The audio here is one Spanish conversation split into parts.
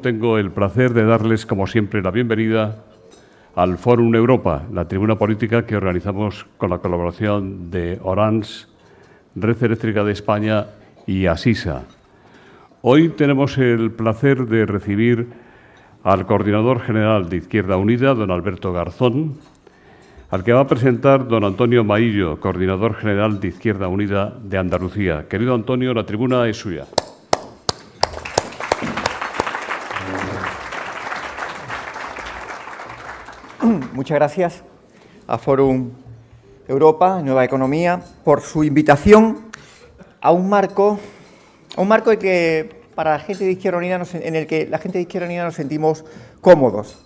Tengo el placer de darles, como siempre, la bienvenida al Fórum Europa, la tribuna política que organizamos con la colaboración de Orange, Red Eléctrica de España y Asisa. Hoy tenemos el placer de recibir al coordinador general de Izquierda Unida, don Alberto Garzón, al que va a presentar don Antonio Maillo, coordinador general de Izquierda Unida de Andalucía. Querido Antonio, la tribuna es suya. Muchas gracias a Fórum Europa, Nueva Economía, por su invitación a un marco que para la gente de Izquierda Unida en el que la gente de Izquierda Unida nos sentimos cómodos.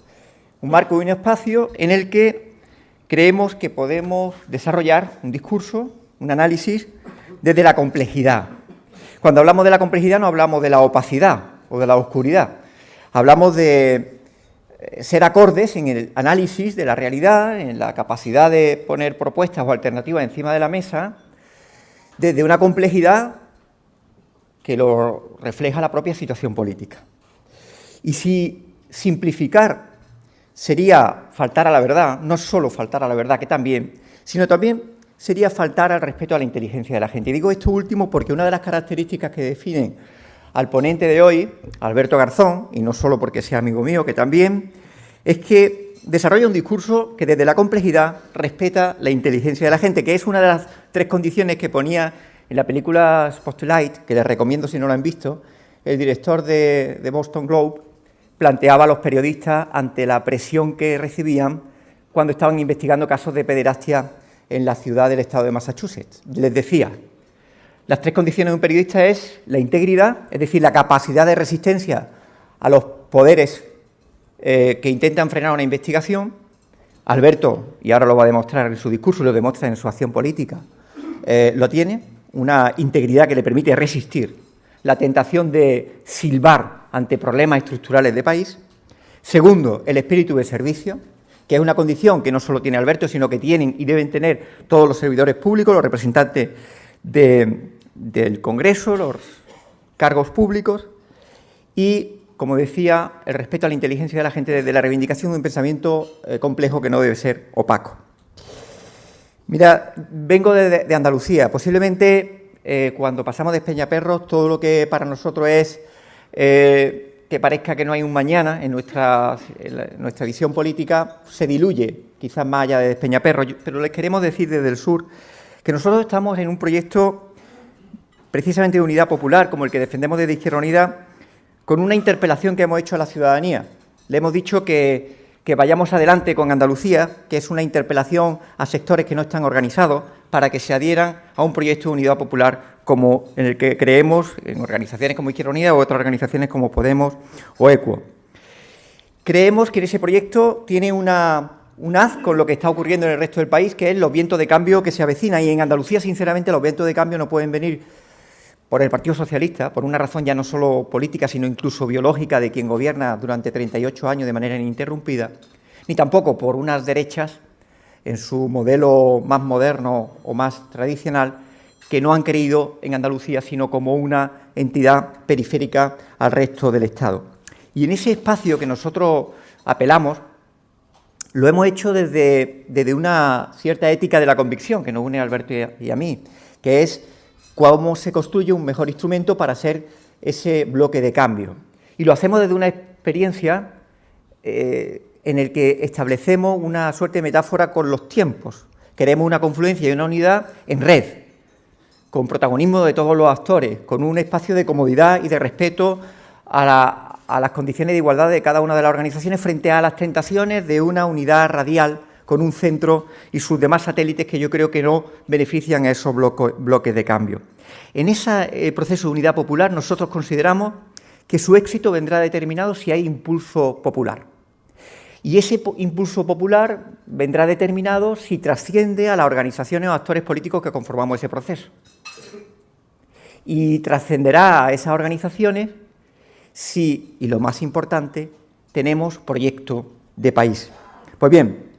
Un marco y un espacio en el que creemos que podemos desarrollar un discurso, un análisis desde la complejidad. Cuando hablamos de la complejidad no hablamos de la opacidad o de la oscuridad, hablamos de ser acordes en el análisis de la realidad, en la capacidad de poner propuestas o alternativas encima de la mesa, desde una complejidad que lo refleja la propia situación política. Y si simplificar sería faltar a la verdad, no solo faltar a la verdad, que también, sino también sería faltar al respeto a la inteligencia de la gente. Y digo esto último porque una de las características que definen al ponente de hoy, Alberto Garzón, y no solo porque sea amigo mío, que también, es que desarrolla un discurso que desde la complejidad respeta la inteligencia de la gente, que es una de las 3 condiciones que ponía en la película Spotlight, que les recomiendo si no la han visto, el director de Boston Globe planteaba a los periodistas ante la presión que recibían cuando estaban investigando casos de pederastia en la ciudad del estado de Massachusetts. Les decía, las 3 condiciones de un periodista es la integridad, es decir, la capacidad de resistencia a los poderes que intentan frenar una investigación. Alberto, y ahora lo va a demostrar en su discurso, lo demuestra en su acción política, lo tiene, una integridad que le permite resistir la tentación de silbar ante problemas estructurales de país. Segundo, el espíritu de servicio, que es una condición que no solo tiene Alberto, sino que tienen y deben tener todos los servidores públicos, los representantes del Congreso, los cargos públicos. Y, como decía, el respeto a la inteligencia de la gente desde la reivindicación de un pensamiento complejo que no debe ser opaco. Mira, vengo de Andalucía. Posiblemente cuando pasamos de Peñaperros, todo lo que para nosotros es que parezca que no hay un mañana en nuestra visión política se diluye, quizás más allá de Peñaperros. Pero les queremos decir desde el sur que nosotros estamos en un proyecto precisamente de unidad popular, como el que defendemos desde Izquierda Unida, con una interpelación que hemos hecho a la ciudadanía. Le hemos dicho que vayamos adelante con Andalucía, que es una interpelación a sectores que no están organizados, para que se adhieran a un proyecto de unidad popular como en el que creemos en organizaciones como Izquierda Unida u otras organizaciones como Podemos o EQUO. Creemos que ese proyecto tiene un haz con lo que está ocurriendo en el resto del país, que es los vientos de cambio que se avecinan. Y en Andalucía, sinceramente, los vientos de cambio no pueden venir por el Partido Socialista, por una razón ya no solo política, sino incluso biológica de quien gobierna durante 38 años de manera ininterrumpida, ni tampoco por unas derechas en su modelo más moderno o más tradicional, que no han creído en Andalucía, sino como una entidad periférica al resto del Estado. Y en ese espacio que nosotros apelamos, lo hemos hecho desde una cierta ética de la convicción, que nos une a Alberto y a mí, que es cómo se construye un mejor instrumento para ser ese bloque de cambio. Y lo hacemos desde una experiencia en el que establecemos una suerte de metáfora con los tiempos. Queremos una confluencia y una unidad en red, con protagonismo de todos los actores, con un espacio de comodidad y de respeto a las condiciones de igualdad de cada una de las organizaciones frente a las tentaciones de una unidad radial con un centro y sus demás satélites que yo creo que no benefician a esos bloques de cambio. En ese proceso de unidad popular nosotros consideramos que su éxito vendrá determinado si hay impulso popular. Y ese impulso popular vendrá determinado si trasciende a las organizaciones o actores políticos que conformamos ese proceso. Y trascenderá a esas organizaciones si, y lo más importante, tenemos proyecto de país. Pues bien,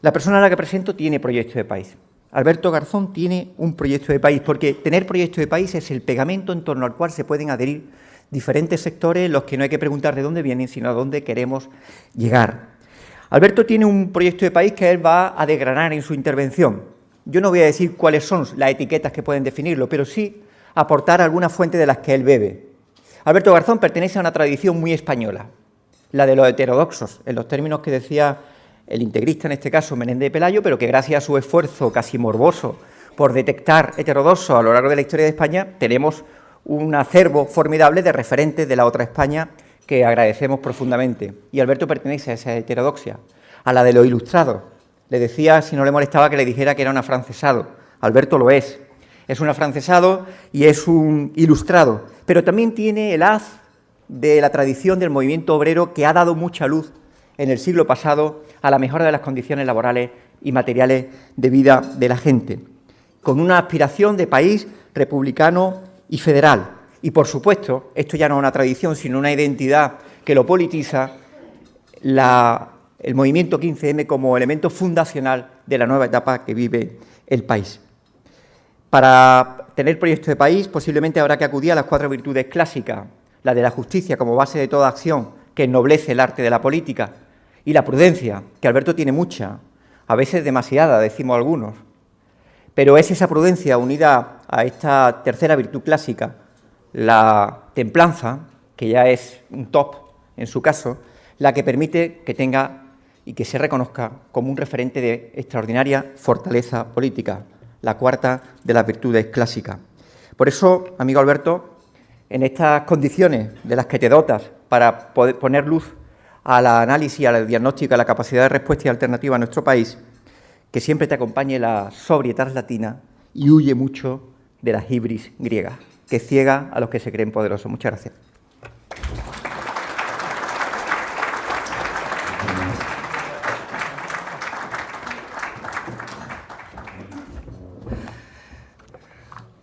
la persona a la que presento tiene proyecto de país. Alberto Garzón tiene un proyecto de país, porque tener proyecto de país es el pegamento en torno al cual se pueden adherir diferentes sectores en los que no hay que preguntar de dónde vienen, sino a dónde queremos llegar. Alberto tiene un proyecto de país que él va a desgranar en su intervención. Yo no voy a decir cuáles son las etiquetas que pueden definirlo, pero sí aportar algunas fuentes de las que él bebe. Alberto Garzón pertenece a una tradición muy española, la de los heterodoxos, en los términos que decía el integrista, en este caso Menéndez de Pelayo, pero que gracias a su esfuerzo casi morboso por detectar heterodoxos a lo largo de la historia de España, tenemos un acervo formidable de referentes de la otra España que agradecemos profundamente. Y Alberto pertenece a esa heterodoxia, a la de los ilustrados. Le decía, si no le molestaba, que le dijera que era un afrancesado. Alberto lo es. Es un afrancesado y es un ilustrado, pero también tiene el haz de la tradición del movimiento obrero que ha dado mucha luz en el siglo pasado a la mejora de las condiciones laborales y materiales de vida de la gente, con una aspiración de país republicano y federal. Y, por supuesto, esto ya no es una tradición, sino una identidad que lo politiza, el movimiento 15M como elemento fundacional de la nueva etapa que vive el país. Para tener proyecto de país, posiblemente habrá que acudir a las 4 virtudes clásicas, la de la justicia como base de toda acción que ennoblece el arte de la política, y la prudencia, que Alberto tiene mucha, a veces demasiada, decimos algunos. Pero es esa prudencia unida a esta tercera virtud clásica, la templanza, que ya es un top en su caso, la que permite que tenga y que se reconozca como un referente de extraordinaria fortaleza política, la cuarta de las virtudes clásicas. Por eso, amigo Alberto, en estas condiciones de las que te dotas para poder poner luz al análisis, al diagnóstico, a la capacidad de respuesta y alternativa a nuestro país, que siempre te acompañe la sobriedad latina y huye mucho de la hibris griega, que ciega a los que se creen poderosos. Muchas gracias.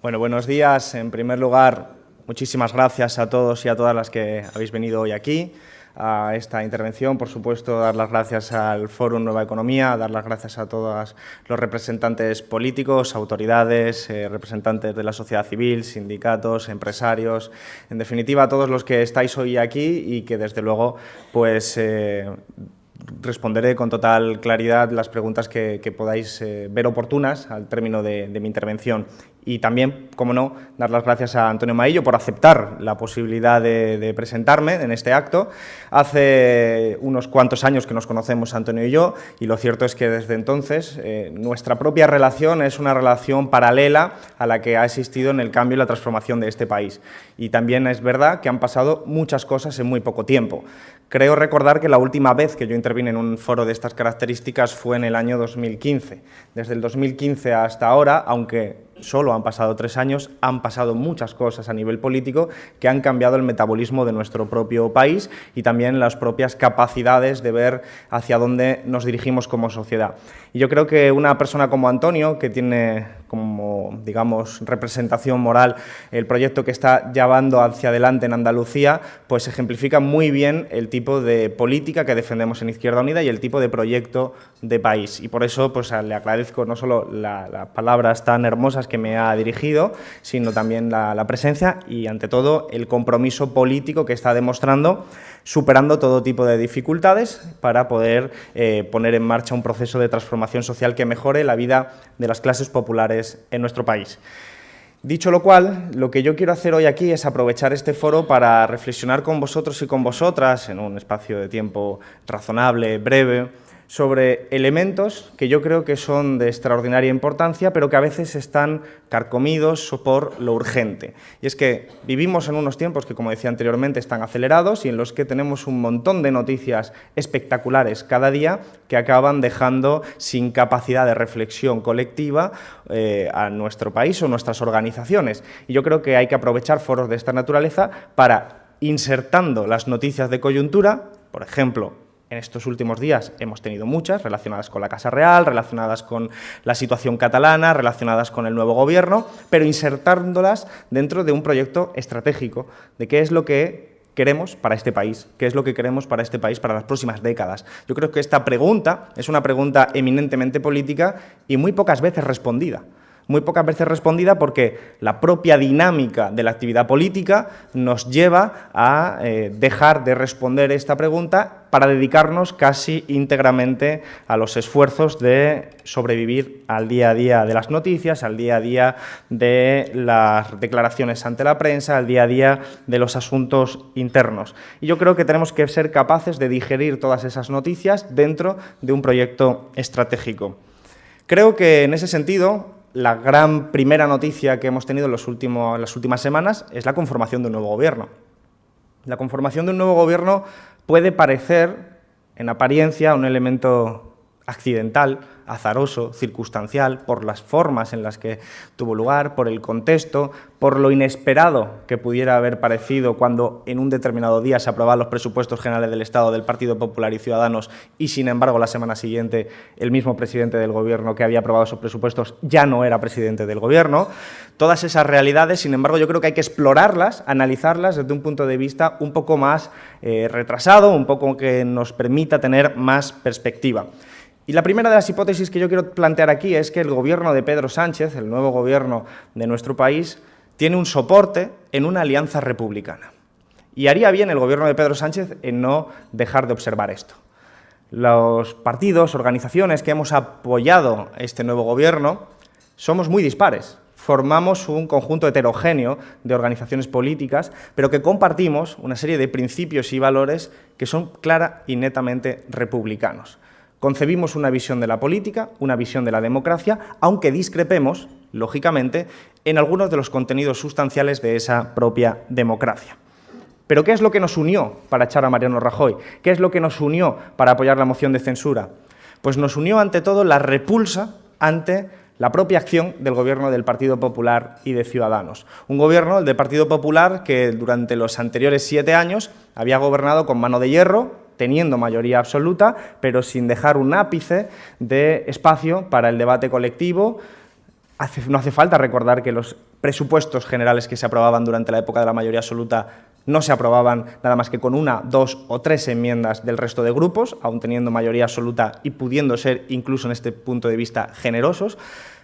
Bueno, buenos días. En primer lugar, muchísimas gracias a todos y a todas las que habéis venido hoy aquí a esta intervención. Por supuesto, dar las gracias al Fórum Nueva Economía, dar las gracias a todos los representantes políticos, autoridades, representantes de la sociedad civil, sindicatos, empresarios, en definitiva, a todos los que estáis hoy aquí y que, desde luego, pues responderé con total claridad las preguntas que podáis ver oportunas al término de mi intervención. Y también, como no, dar las gracias a Antonio Maillo por aceptar la posibilidad de presentarme en este acto. Hace unos cuantos años que nos conocemos Antonio y yo, y lo cierto es que desde entonces nuestra propia relación es una relación paralela a la que ha existido en el cambio y la transformación de este país. Y también es verdad que han pasado muchas cosas en muy poco tiempo. Creo recordar que la última vez que yo intervine en un foro de estas características fue en el año 2015. Desde el 2015 hasta ahora, aunque solo han pasado 3 años, han pasado muchas cosas a nivel político que han cambiado el metabolismo de nuestro propio país y también las propias capacidades de ver hacia dónde nos dirigimos como sociedad. Y yo creo que una persona como Antonio, que tiene como, digamos, representación moral el proyecto que está llevando hacia adelante en Andalucía, pues ejemplifica muy bien el tipo de política que defendemos en Izquierda Unida y el tipo de proyecto de país. Y por eso pues, le agradezco no solo las palabras tan hermosas que me ha dirigido, sino también la presencia y, ante todo, el compromiso político que está demostrando, superando todo tipo de dificultades para poder poner en marcha un proceso de transformación social que mejore la vida de las clases populares en nuestro país. Dicho lo cual, lo que yo quiero hacer hoy aquí es aprovechar este foro para reflexionar con vosotros y con vosotras, en un espacio de tiempo razonable, breve, sobre elementos que yo creo que son de extraordinaria importancia, pero que a veces están carcomidos por lo urgente. Y es que vivimos en unos tiempos que, como decía anteriormente, están acelerados y en los que tenemos un montón de noticias espectaculares cada día que acaban dejando sin capacidad de reflexión colectiva a nuestro país o nuestras organizaciones. Y yo creo que hay que aprovechar foros de esta naturaleza para, insertando las noticias de coyuntura, por ejemplo, en estos últimos días hemos tenido muchas relacionadas con la Casa Real, relacionadas con la situación catalana, relacionadas con el nuevo gobierno, pero insertándolas dentro de un proyecto estratégico de qué es lo que queremos para este país, qué es lo que queremos para este país para las próximas décadas. Yo creo que esta pregunta es una pregunta eminentemente política y muy pocas veces respondida. Muy pocas veces respondida porque la propia dinámica de la actividad política nos lleva a dejar de responder esta pregunta para dedicarnos casi íntegramente a los esfuerzos de sobrevivir al día a día de las noticias, al día a día de las declaraciones ante la prensa, al día a día de los asuntos internos. Y yo creo que tenemos que ser capaces de digerir todas esas noticias dentro de un proyecto estratégico. Creo que en ese sentido la gran primera noticia que hemos tenido en las últimas semanas es la conformación de un nuevo gobierno. La conformación de un nuevo gobierno puede parecer, en apariencia, un elemento accidental, azaroso, circunstancial, por las formas en las que tuvo lugar, por el contexto, por lo inesperado que pudiera haber parecido cuando en un determinado día se aprobaban los presupuestos generales del Estado del Partido Popular y Ciudadanos y, sin embargo, la semana siguiente el mismo presidente del Gobierno que había aprobado esos presupuestos ya no era presidente del Gobierno. Todas esas realidades, sin embargo, yo creo que hay que explorarlas, analizarlas desde un punto de vista un poco más retrasado, un poco que nos permita tener más perspectiva. Y la primera de las hipótesis que yo quiero plantear aquí es que el gobierno de Pedro Sánchez, el nuevo gobierno de nuestro país, tiene un soporte en una alianza republicana. Y haría bien el gobierno de Pedro Sánchez en no dejar de observar esto. Los partidos, organizaciones que hemos apoyado este nuevo gobierno somos muy dispares. Formamos un conjunto heterogéneo de organizaciones políticas, pero que compartimos una serie de principios y valores que son clara y netamente republicanos. Concebimos una visión de la política, una visión de la democracia, aunque discrepemos, lógicamente, en algunos de los contenidos sustanciales de esa propia democracia. Pero ¿qué es lo que nos unió para echar a Mariano Rajoy? ¿Qué es lo que nos unió para apoyar la moción de censura? Pues nos unió ante todo la repulsa ante la propia acción del Gobierno del Partido Popular y de Ciudadanos. Un Gobierno, el del Partido Popular, que durante los anteriores 7 años había gobernado con mano de hierro, teniendo mayoría absoluta, pero sin dejar un ápice de espacio para el debate colectivo. No hace falta recordar que los presupuestos generales que se aprobaban durante la época de la mayoría absoluta no se aprobaban nada más que con 1, 2 o 3 enmiendas del resto de grupos, aun teniendo mayoría absoluta y pudiendo ser, incluso en este punto de vista, generosos.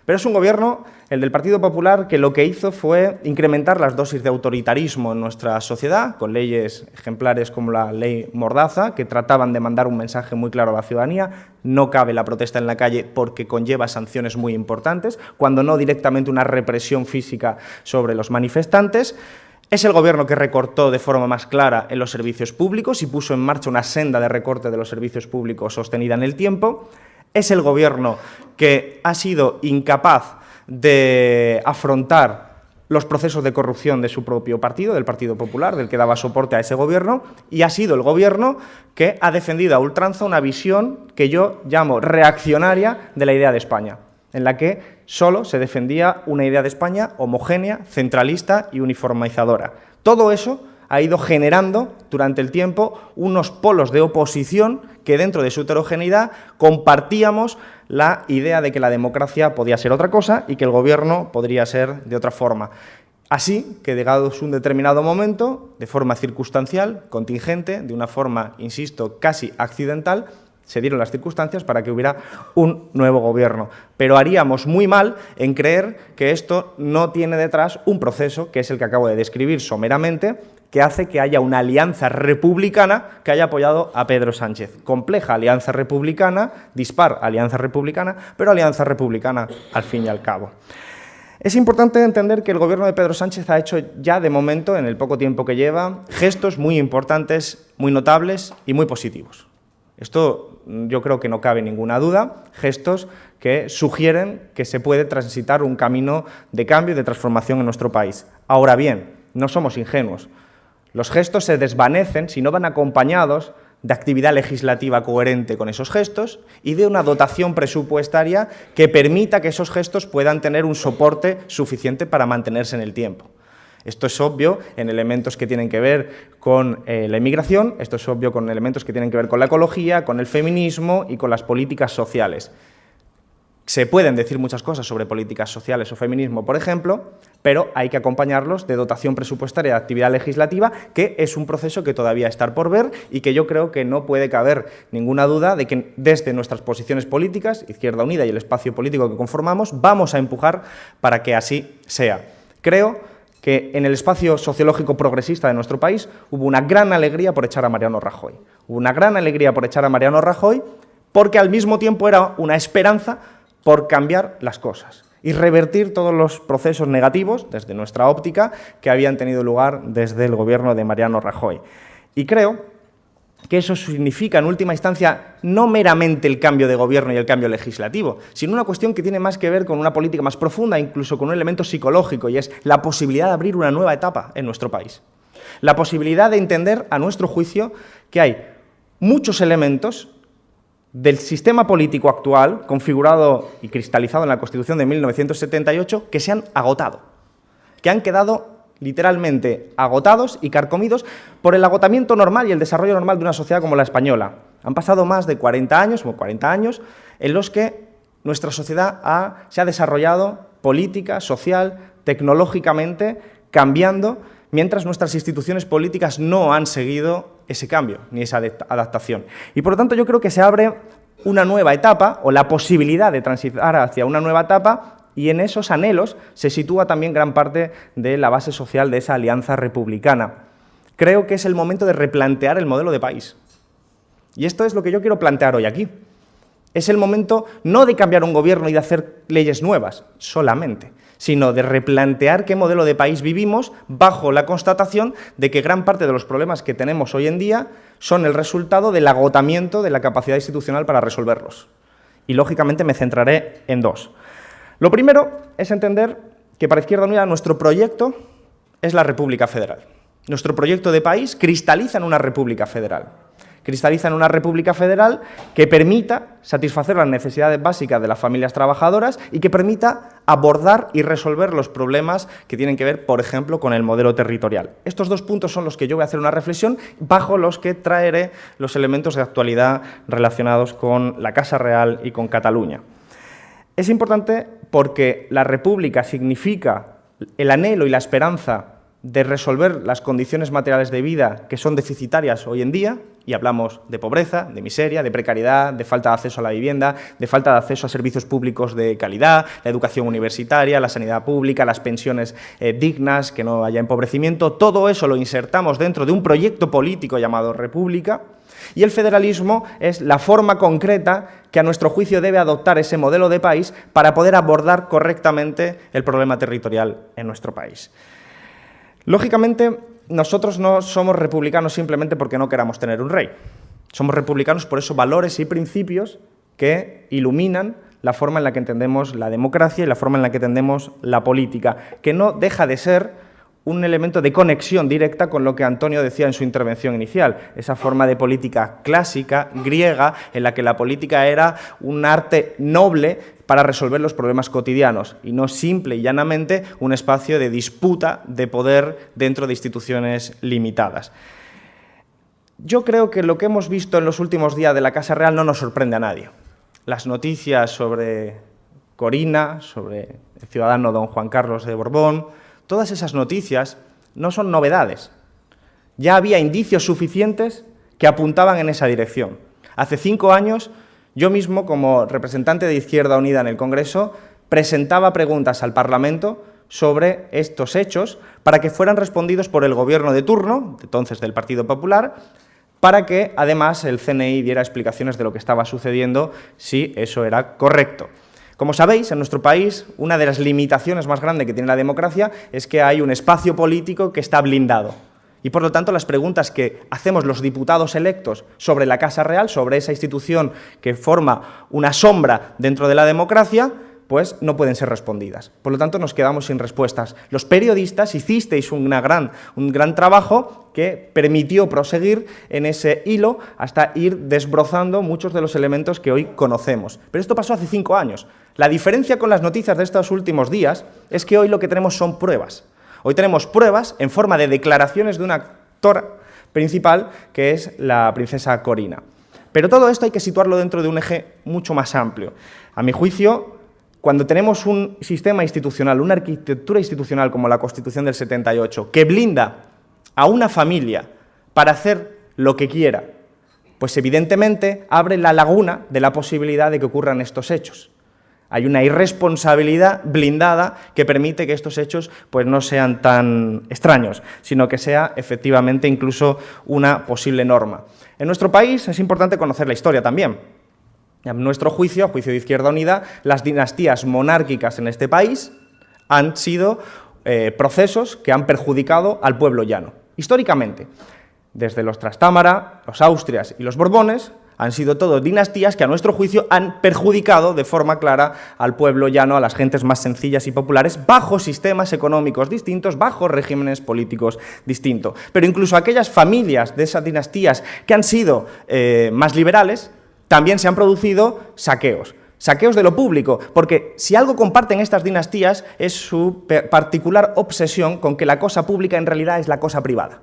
Pero es un gobierno, el del Partido Popular, que lo que hizo fue incrementar las dosis de autoritarismo en nuestra sociedad, con leyes ejemplares como la ley Mordaza, que trataban de mandar un mensaje muy claro a la ciudadanía. No cabe la protesta en la calle porque conlleva sanciones muy importantes, cuando no directamente una represión física sobre los manifestantes. Es el Gobierno que recortó de forma más clara en los servicios públicos y puso en marcha una senda de recorte de los servicios públicos sostenida en el tiempo. Es el Gobierno que ha sido incapaz de afrontar los procesos de corrupción de su propio partido, del Partido Popular, del que daba soporte a ese Gobierno, y ha sido el Gobierno que ha defendido a ultranza una visión que yo llamo reaccionaria de la idea de España, en la que solo se defendía una idea de España homogénea, centralista y uniformizadora. Todo eso ha ido generando durante el tiempo unos polos de oposición que dentro de su heterogeneidad compartíamos la idea de que la democracia podía ser otra cosa y que el gobierno podría ser de otra forma. Así que, llegados un determinado momento, de forma circunstancial, contingente, de una forma, insisto, casi accidental, se dieron las circunstancias para que hubiera un nuevo gobierno. Pero haríamos muy mal en creer que esto no tiene detrás un proceso, que es el que acabo de describir someramente, que hace que haya una alianza republicana que haya apoyado a Pedro Sánchez. Compleja alianza republicana, dispar alianza republicana, pero alianza republicana al fin y al cabo. Es importante entender que el gobierno de Pedro Sánchez ha hecho ya de momento, en el poco tiempo que lleva, gestos muy importantes, muy notables y muy positivos. Esto yo creo que no cabe ninguna duda, gestos que sugieren que se puede transitar un camino de cambio y de transformación en nuestro país. Ahora bien, no somos ingenuos. Los gestos se desvanecen si no van acompañados de actividad legislativa coherente con esos gestos y de una dotación presupuestaria que permita que esos gestos puedan tener un soporte suficiente para mantenerse en el tiempo. Esto es obvio en elementos que tienen que ver con la inmigración, esto es obvio con elementos que tienen que ver con la ecología, con el feminismo y con las políticas sociales. Se pueden decir muchas cosas sobre políticas sociales o feminismo, por ejemplo, pero hay que acompañarlos de dotación presupuestaria de actividad legislativa, que es un proceso que todavía está por ver y que yo creo que no puede caber ninguna duda de que desde nuestras posiciones políticas, Izquierda Unida y el espacio político que conformamos, vamos a empujar para que así sea. Creo que en el espacio sociológico progresista de nuestro país hubo una gran alegría por echar a Mariano Rajoy. Hubo una gran alegría por echar a Mariano Rajoy porque al mismo tiempo era una esperanza por cambiar las cosas y revertir todos los procesos negativos, desde nuestra óptica, que habían tenido lugar desde el gobierno de Mariano Rajoy. Y creo que eso significa, en última instancia, no meramente el cambio de gobierno y el cambio legislativo, sino una cuestión que tiene más que ver con una política más profunda, incluso con un elemento psicológico, y es la posibilidad de abrir una nueva etapa en nuestro país. La posibilidad de entender, a nuestro juicio, que hay muchos elementos del sistema político actual, configurado y cristalizado en la Constitución de 1978, que se han agotado, que han quedado literalmente agotados y carcomidos por el agotamiento normal y el desarrollo normal de una sociedad como la española. Han pasado más de 40 años, en los que nuestra sociedad se ha desarrollado política, social, tecnológicamente, cambiando, mientras nuestras instituciones políticas no han seguido ese cambio ni esa adaptación. Y por lo tanto yo creo que se abre una nueva etapa o la posibilidad de transitar hacia una nueva etapa, y en esos anhelos se sitúa también gran parte de la base social de esa alianza republicana. Creo que es el momento de replantear el modelo de país. Y esto es lo que yo quiero plantear hoy aquí. Es el momento no de cambiar un gobierno y de hacer leyes nuevas solamente, sino de replantear qué modelo de país vivimos bajo la constatación de que gran parte de los problemas que tenemos hoy en día son el resultado del agotamiento de la capacidad institucional para resolverlos. Y, lógicamente, me centraré en dos. Lo primero es entender que para Izquierda Unida nuestro proyecto es la República Federal. Nuestro proyecto de país cristaliza en una República Federal. Cristaliza en una República Federal que permita satisfacer las necesidades básicas de las familias trabajadoras y que permita abordar y resolver los problemas que tienen que ver, por ejemplo, con el modelo territorial. Estos dos puntos son los que yo voy a hacer una reflexión, bajo los que traeré los elementos de actualidad relacionados con la Casa Real y con Cataluña. Es importante porque la República significa el anhelo y la esperanza de resolver las condiciones materiales de vida que son deficitarias hoy en día, y hablamos de pobreza, de miseria, de precariedad, de falta de acceso a la vivienda, de falta de acceso a servicios públicos de calidad, la educación universitaria, la sanidad pública, las pensiones dignas, que no haya empobrecimiento. Todo eso lo insertamos dentro de un proyecto político llamado República, y el federalismo es la forma concreta que a nuestro juicio debe adoptar ese modelo de país para poder abordar correctamente el problema territorial en nuestro país. Lógicamente, nosotros no somos republicanos simplemente porque no queramos tener un rey. Somos republicanos por esos valores y principios que iluminan la forma en la que entendemos la democracia y la forma en la que entendemos la política, que no deja de ser un elemento de conexión directa con lo que Antonio decía en su intervención inicial, esa forma de política clásica, griega, en la que la política era un arte noble para resolver los problemas cotidianos y no simple y llanamente un espacio de disputa de poder dentro de instituciones limitadas. Yo creo que lo que hemos visto en los últimos días de la Casa Real no nos sorprende a nadie. Las noticias sobre Corina, sobre el ciudadano don Juan Carlos de Borbón, todas esas noticias no son novedades. Ya había indicios suficientes que apuntaban en esa dirección. Hace 5 años, yo mismo, como representante de Izquierda Unida en el Congreso, presentaba preguntas al Parlamento sobre estos hechos para que fueran respondidos por el Gobierno de turno, entonces del Partido Popular, para que, además, el CNI diera explicaciones de lo que estaba sucediendo, si eso era correcto. Como sabéis, en nuestro país, una de las limitaciones más grandes que tiene la democracia es que hay un espacio político que está blindado. Y, por lo tanto, las preguntas que hacemos los diputados electos sobre la Casa Real, sobre esa institución que forma una sombra dentro de la democracia, pues no pueden ser respondidas. Por lo tanto, nos quedamos sin respuestas. Los periodistas hicisteis un gran trabajo que permitió proseguir en ese hilo hasta ir desbrozando muchos de los elementos que hoy conocemos. Pero esto pasó hace 5 años. La diferencia con las noticias de estos últimos días es que hoy lo que tenemos son pruebas. Hoy tenemos pruebas en forma de declaraciones de una actora principal, que es la princesa Corina. Pero todo esto hay que situarlo dentro de un eje mucho más amplio. A mi juicio, cuando tenemos un sistema institucional, una arquitectura institucional como la Constitución del 78, que blinda a una familia para hacer lo que quiera, pues evidentemente abre la laguna de la posibilidad de que ocurran estos hechos. Hay una irresponsabilidad blindada que permite que estos hechos pues, no sean tan extraños, sino que sea efectivamente incluso una posible norma. En nuestro país es importante conocer la historia también. A nuestro juicio, a juicio de Izquierda Unida, las dinastías monárquicas en este país han sido procesos que han perjudicado al pueblo llano. Históricamente, desde los Trastámara, los Austrias y los Borbones, han sido todos dinastías que a nuestro juicio han perjudicado de forma clara al pueblo llano, a las gentes más sencillas y populares, bajo sistemas económicos distintos, bajo regímenes políticos distintos. Pero incluso aquellas familias de esas dinastías que han sido más liberales, también se han producido saqueos. Saqueos de lo público, porque si algo comparten estas dinastías es su particular obsesión con que la cosa pública en realidad es la cosa privada.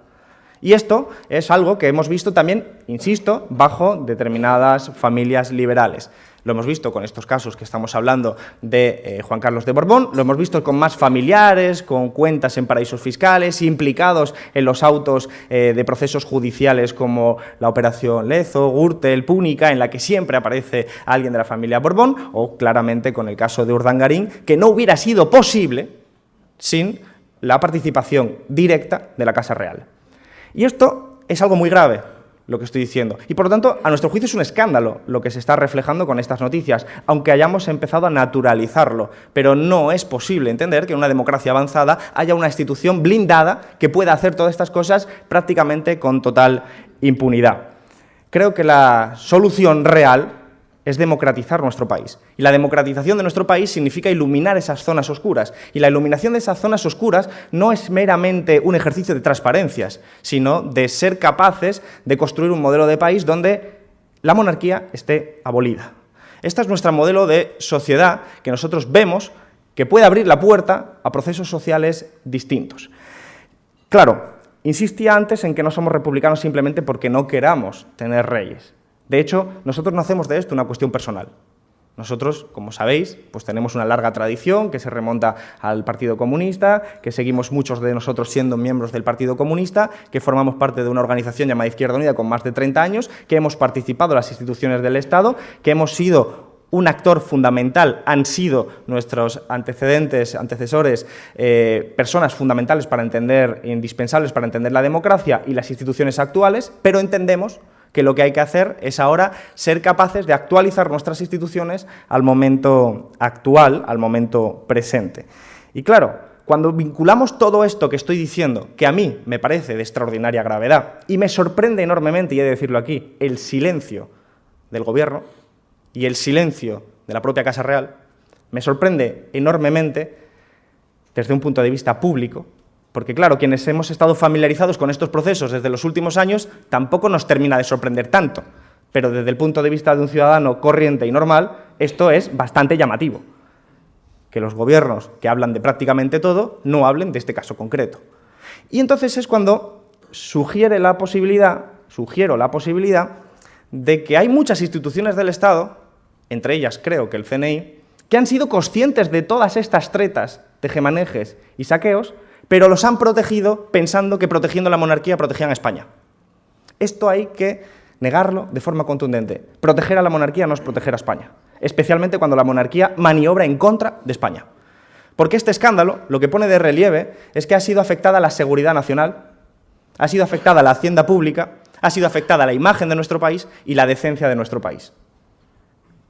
Y esto es algo que hemos visto también, insisto, bajo determinadas familias liberales. Lo hemos visto con estos casos que estamos hablando de Juan Carlos de Borbón, lo hemos visto con más familiares, con cuentas en paraísos fiscales, implicados en los autos de procesos judiciales como la Operación Lezo, Gürtel, Púnica, en la que siempre aparece alguien de la familia Borbón, o claramente con el caso de Urdangarín, que no hubiera sido posible sin la participación directa de la Casa Real. Y esto es algo muy grave, lo que estoy diciendo. Y por lo tanto, a nuestro juicio es un escándalo lo que se está reflejando con estas noticias, aunque hayamos empezado a naturalizarlo. Pero no es posible entender que en una democracia avanzada haya una institución blindada que pueda hacer todas estas cosas prácticamente con total impunidad. Creo que la solución real es democratizar nuestro país. Y la democratización de nuestro país significa iluminar esas zonas oscuras. Y la iluminación de esas zonas oscuras no es meramente un ejercicio de transparencias, sino de ser capaces de construir un modelo de país donde la monarquía esté abolida. Este es nuestro modelo de sociedad que nosotros vemos que puede abrir la puerta a procesos sociales distintos. Claro, insistía antes en que no somos republicanos simplemente porque no queramos tener reyes. De hecho, nosotros no hacemos de esto una cuestión personal. Nosotros, como sabéis, pues tenemos una larga tradición que se remonta al Partido Comunista, que seguimos muchos de nosotros siendo miembros del Partido Comunista, que formamos parte de una organización llamada Izquierda Unida con más de 30 años, que hemos participado en las instituciones del Estado, que hemos sido un actor fundamental, han sido nuestros antecesores, personas fundamentales para entender, indispensables para entender la democracia y las instituciones actuales, pero entendemos que lo que hay que hacer es ahora ser capaces de actualizar nuestras instituciones al momento actual, al momento presente. Y claro, cuando vinculamos todo esto que estoy diciendo, que a mí me parece de extraordinaria gravedad, y me sorprende enormemente, y he de decirlo aquí, el silencio del Gobierno y el silencio de la propia Casa Real, me sorprende enormemente desde un punto de vista público, porque claro, quienes hemos estado familiarizados con estos procesos desde los últimos años, tampoco nos termina de sorprender tanto, pero desde el punto de vista de un ciudadano corriente y normal, esto es bastante llamativo. Que los gobiernos que hablan de prácticamente todo no hablen de este caso concreto. Y entonces es cuando sugiero la posibilidad de que hay muchas instituciones del Estado, entre ellas creo que el CNI, que han sido conscientes de todas estas tretas, tejemanejes y saqueos, pero los han protegido pensando que protegiendo la monarquía protegían a España. Esto hay que negarlo de forma contundente. Proteger a la monarquía no es proteger a España, especialmente cuando la monarquía maniobra en contra de España. Porque este escándalo lo que pone de relieve es que ha sido afectada la seguridad nacional, ha sido afectada la hacienda pública, ha sido afectada la imagen de nuestro país y la decencia de nuestro país.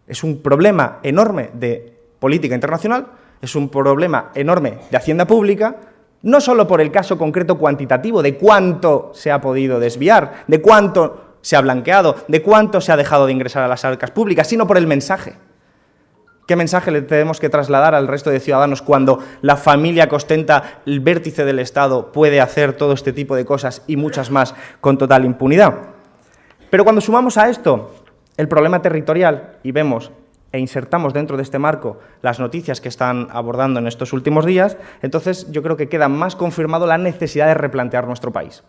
Es un problema enorme de política internacional, es un problema enorme de hacienda pública, no solo por el caso concreto cuantitativo de cuánto se ha podido desviar, de cuánto se ha blanqueado, de cuánto se ha dejado de ingresar a las arcas públicas, sino por el mensaje. ¿Qué mensaje le tenemos que trasladar al resto de ciudadanos cuando la familia que ostenta el vértice del Estado puede hacer todo este tipo de cosas y muchas más con total impunidad? Pero cuando sumamos a esto el problema territorial y vemos e insertamos dentro de este marco las noticias que están abordando en estos últimos días, entonces yo creo que queda más confirmado la necesidad de replantear nuestro país.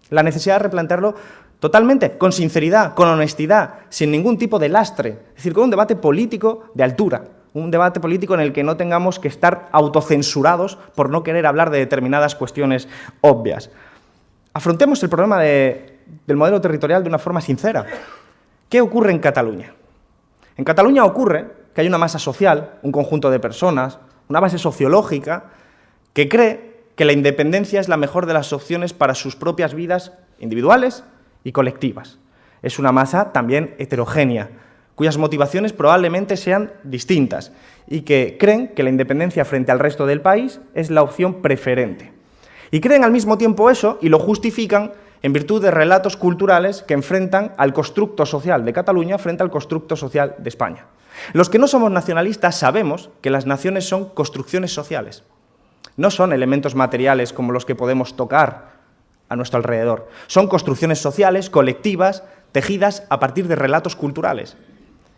La necesidad de replantearlo totalmente, con sinceridad, con honestidad, sin ningún tipo de lastre, es decir, con un debate político de altura, un debate político en el que no tengamos que estar autocensurados por no querer hablar de determinadas cuestiones obvias. Afrontemos el problema del modelo territorial de una forma sincera. ¿Qué ocurre en Cataluña? En Cataluña ocurre que hay una masa social, un conjunto de personas, una base sociológica, que cree que la independencia es la mejor de las opciones para sus propias vidas individuales y colectivas. Es una masa también heterogénea, cuyas motivaciones probablemente sean distintas y que creen que la independencia frente al resto del país es la opción preferente. Y creen al mismo tiempo eso y lo justifican en virtud de relatos culturales que enfrentan al constructo social de Cataluña frente al constructo social de España. Los que no somos nacionalistas sabemos que las naciones son construcciones sociales, no son elementos materiales como los que podemos tocar a nuestro alrededor. Son construcciones sociales, colectivas, tejidas a partir de relatos culturales.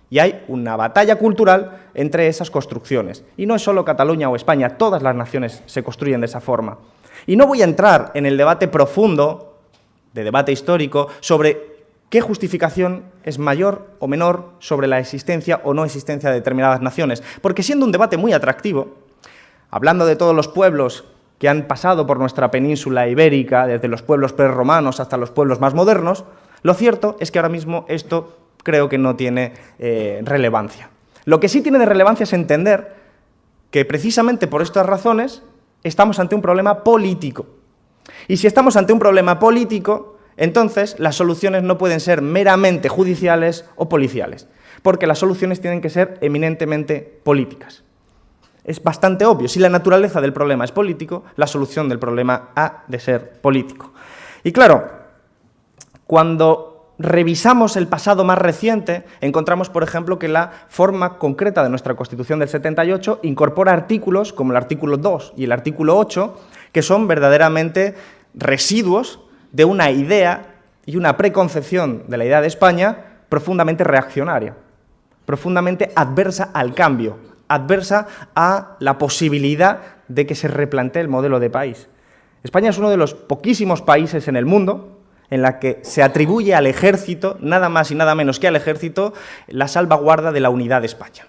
Y hay una batalla cultural entre esas construcciones. Y no es solo Cataluña o España, todas las naciones se construyen de esa forma. Y no voy a entrar en el debate profundo, de debate histórico, sobre qué justificación es mayor o menor sobre la existencia o no existencia de determinadas naciones, porque siendo un debate muy atractivo, hablando de todos los pueblos que han pasado por nuestra península ibérica, desde los pueblos prerromanos hasta los pueblos más modernos, lo cierto es que ahora mismo esto creo que no tiene relevancia. Lo que sí tiene de relevancia es entender que precisamente por estas razones estamos ante un problema político. Y si estamos ante un problema político, entonces las soluciones no pueden ser meramente judiciales o policiales, porque las soluciones tienen que ser eminentemente políticas. Es bastante obvio, si la naturaleza del problema es político, la solución del problema ha de ser político. Y claro, cuando revisamos el pasado más reciente, encontramos, por ejemplo, que la forma concreta de nuestra Constitución del 78 incorpora artículos como el artículo 2 y el artículo 8, que son verdaderamente residuos de una idea y una preconcepción de la idea de España profundamente reaccionaria, profundamente adversa al cambio, adversa a la posibilidad de que se replantee el modelo de país. España es uno de los poquísimos países en el mundo en la que se atribuye al ejército, nada más y nada menos que al ejército, la salvaguarda de la unidad de España.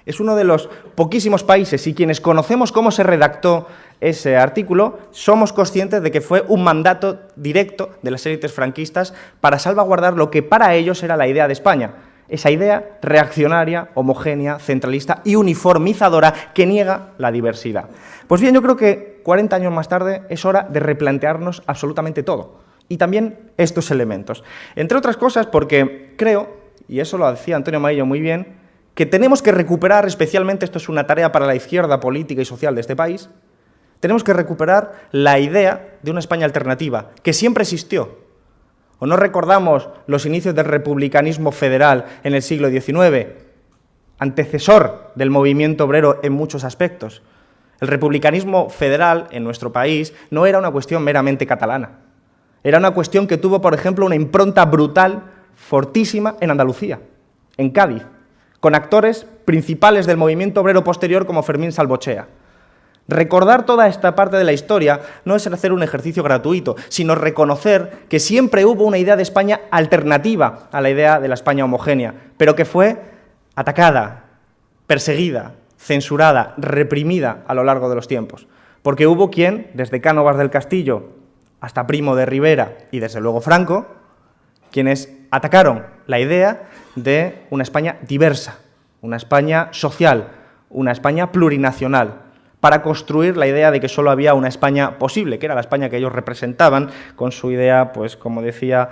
Es uno de los poquísimos países, y quienes conocemos cómo se redactó ese artículo, somos conscientes de que fue un mandato directo de las élites franquistas para salvaguardar lo que para ellos era la idea de España, esa idea reaccionaria, homogénea, centralista y uniformizadora que niega la diversidad. Pues bien, yo creo que 40 años más tarde es hora de replantearnos absolutamente todo, y también estos elementos. Entre otras cosas porque creo, y eso lo decía Antonio Maillo muy bien, que tenemos que recuperar, especialmente esto es una tarea para la izquierda política y social de este país, tenemos que recuperar la idea de una España alternativa, que siempre existió. ¿O no recordamos los inicios del republicanismo federal en el siglo XIX, antecesor del movimiento obrero en muchos aspectos? El republicanismo federal en nuestro país no era una cuestión meramente catalana. Era una cuestión que tuvo, por ejemplo, una impronta brutal, fortísima, en Andalucía, en Cádiz, con actores principales del movimiento obrero posterior como Fermín Salvochea. Recordar toda esta parte de la historia no es hacer un ejercicio gratuito, sino reconocer que siempre hubo una idea de España alternativa a la idea de la España homogénea, pero que fue atacada, perseguida, censurada, reprimida a lo largo de los tiempos. Porque hubo quien, desde Cánovas del Castillo hasta Primo de Rivera y desde luego Franco, quienes atacaron la idea de una España diversa, una España social, una España plurinacional, para construir la idea de que solo había una España posible, que era la España que ellos representaban, con su idea, pues como decía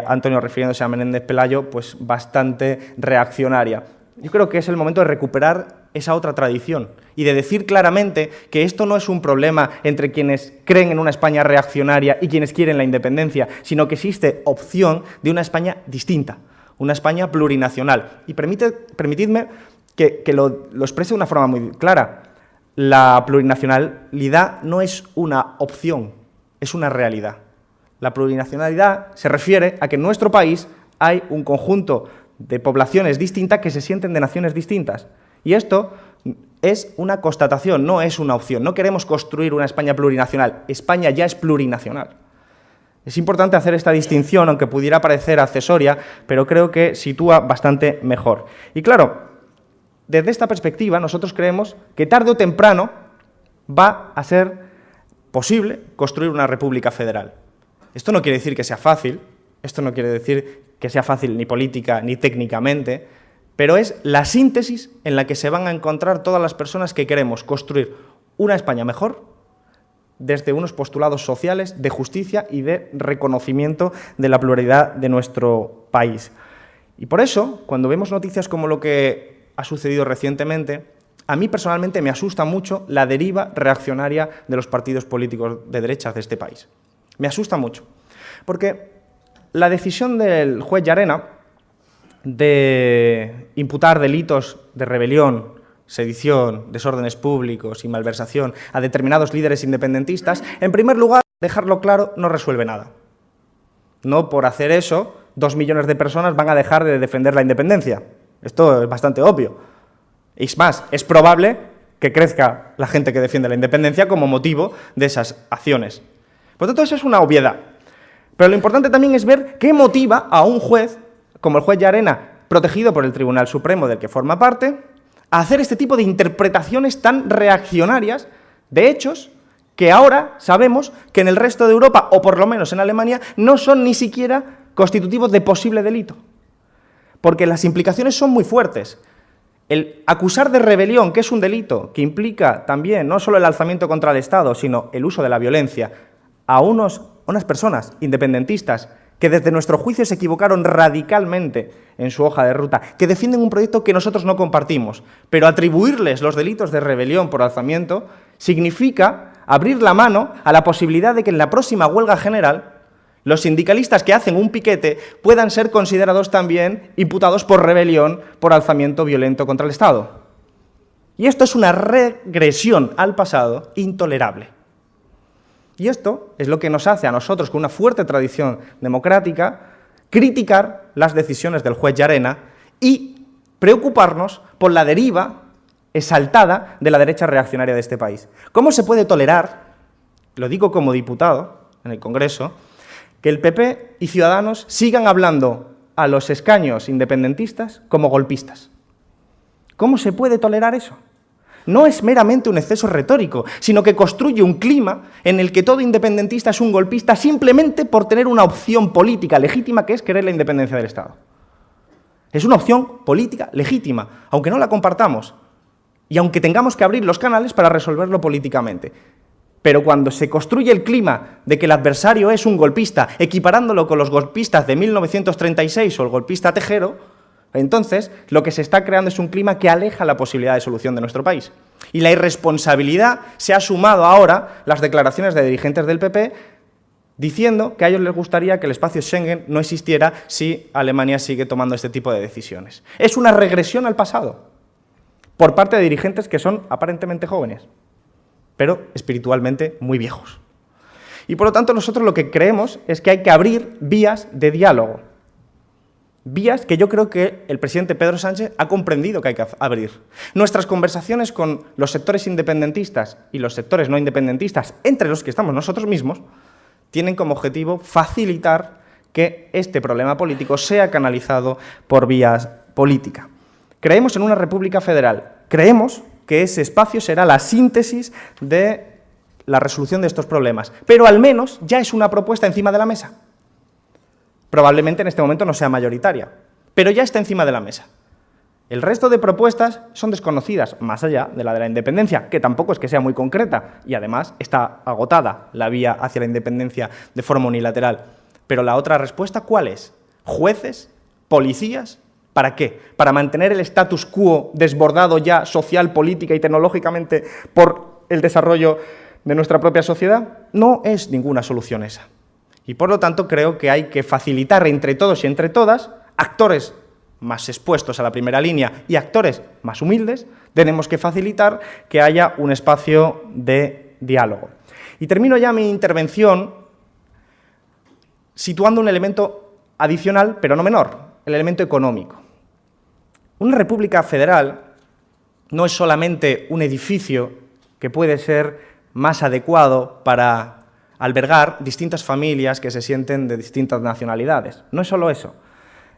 Antonio refiriéndose a Menéndez Pelayo, pues bastante reaccionaria. Yo creo que es el momento de recuperar esa otra tradición y de decir claramente que esto no es un problema entre quienes creen en una España reaccionaria y quienes quieren la independencia, sino que existe opción de una España distinta, una España plurinacional. Y permitidme que lo exprese de una forma muy clara. La plurinacionalidad no es una opción, es una realidad. La plurinacionalidad se refiere a que en nuestro país hay un conjunto de poblaciones distintas que se sienten de naciones distintas. Y esto es una constatación, no es una opción. No queremos construir una España plurinacional. España ya es plurinacional. Es importante hacer esta distinción, aunque pudiera parecer accesoria, pero creo que sitúa bastante mejor. Y claro, desde esta perspectiva, nosotros creemos que tarde o temprano va a ser posible construir una república federal. Esto no quiere decir que sea fácil, esto no quiere decir que sea fácil ni política ni técnicamente, pero es la síntesis en la que se van a encontrar todas las personas que queremos construir una España mejor desde unos postulados sociales de justicia y de reconocimiento de la pluralidad de nuestro país. Y por eso, cuando vemos noticias como lo que ha sucedido recientemente, a mí personalmente me asusta mucho la deriva reaccionaria de los partidos políticos de derechas de este país. Me asusta mucho, porque la decisión del juez Llarena de imputar delitos de rebelión, sedición, desórdenes públicos y malversación a determinados líderes independentistas, en primer lugar, dejarlo claro, no resuelve nada. No por hacer eso, 2 millones de personas van a dejar de defender la independencia. Esto es bastante obvio. Es más, es probable que crezca la gente que defiende la independencia como motivo de esas acciones. Por lo tanto, eso es una obviedad. Pero lo importante también es ver qué motiva a un juez, como el juez Llarena, protegido por el Tribunal Supremo del que forma parte, a hacer este tipo de interpretaciones tan reaccionarias de hechos que ahora sabemos que en el resto de Europa, o por lo menos en Alemania, no son ni siquiera constitutivos de posible delito. Porque las implicaciones son muy fuertes. El acusar de rebelión, que es un delito, que implica también no solo el alzamiento contra el Estado, sino el uso de la violencia, a unas personas independentistas que desde nuestro juicio se equivocaron radicalmente en su hoja de ruta, que defienden un proyecto que nosotros no compartimos, pero atribuirles los delitos de rebelión por alzamiento significa abrir la mano a la posibilidad de que en la próxima huelga general los sindicalistas que hacen un piquete puedan ser considerados también imputados por rebelión, por alzamiento violento contra el Estado. Y esto es una regresión al pasado intolerable. Y esto es lo que nos hace a nosotros, con una fuerte tradición democrática, criticar las decisiones del juez Llarena y preocuparnos por la deriva exaltada de la derecha reaccionaria de este país. ¿Cómo se puede tolerar, lo digo como diputado en el Congreso, que el PP y Ciudadanos sigan hablando a los escaños independentistas como golpistas? ¿Cómo se puede tolerar eso? No es meramente un exceso retórico, sino que construye un clima en el que todo independentista es un golpista simplemente por tener una opción política legítima, que es querer la independencia del Estado. Es una opción política legítima, aunque no la compartamos y aunque tengamos que abrir los canales para resolverlo políticamente. Pero cuando se construye el clima de que el adversario es un golpista, equiparándolo con los golpistas de 1936 o el golpista Tejero, entonces lo que se está creando es un clima que aleja la posibilidad de solución de nuestro país. Y la irresponsabilidad se ha sumado ahora las declaraciones de dirigentes del PP diciendo que a ellos les gustaría que el espacio Schengen no existiera si Alemania sigue tomando este tipo de decisiones. Es una regresión al pasado por parte de dirigentes que son aparentemente jóvenes, pero espiritualmente muy viejos. Y por lo tanto nosotros lo que creemos es que hay que abrir vías de diálogo. Vías que yo creo que el presidente Pedro Sánchez ha comprendido que hay que abrir. Nuestras conversaciones con los sectores independentistas y los sectores no independentistas, entre los que estamos nosotros mismos, tienen como objetivo facilitar que este problema político sea canalizado por vías políticas. Creemos en una república federal. Creemos que ese espacio será la síntesis de la resolución de estos problemas. Pero al menos ya es una propuesta encima de la mesa. Probablemente en este momento no sea mayoritaria, pero ya está encima de la mesa. El resto de propuestas son desconocidas, más allá de la independencia, que tampoco es que sea muy concreta, y además está agotada la vía hacia la independencia de forma unilateral. Pero la otra respuesta, ¿cuál es? ¿Jueces? ¿Policías? ¿Para qué? ¿Para mantener el status quo desbordado ya social, política y tecnológicamente por el desarrollo de nuestra propia sociedad? No es ninguna solución esa. Y por lo tanto creo que hay que facilitar entre todos y entre todas, actores más expuestos a la primera línea y actores más humildes, tenemos que facilitar que haya un espacio de diálogo. Y termino ya mi intervención situando un elemento adicional, pero no menor, el elemento económico. Una república federal no es solamente un edificio que puede ser más adecuado para albergar distintas familias que se sienten de distintas nacionalidades. No es solo eso.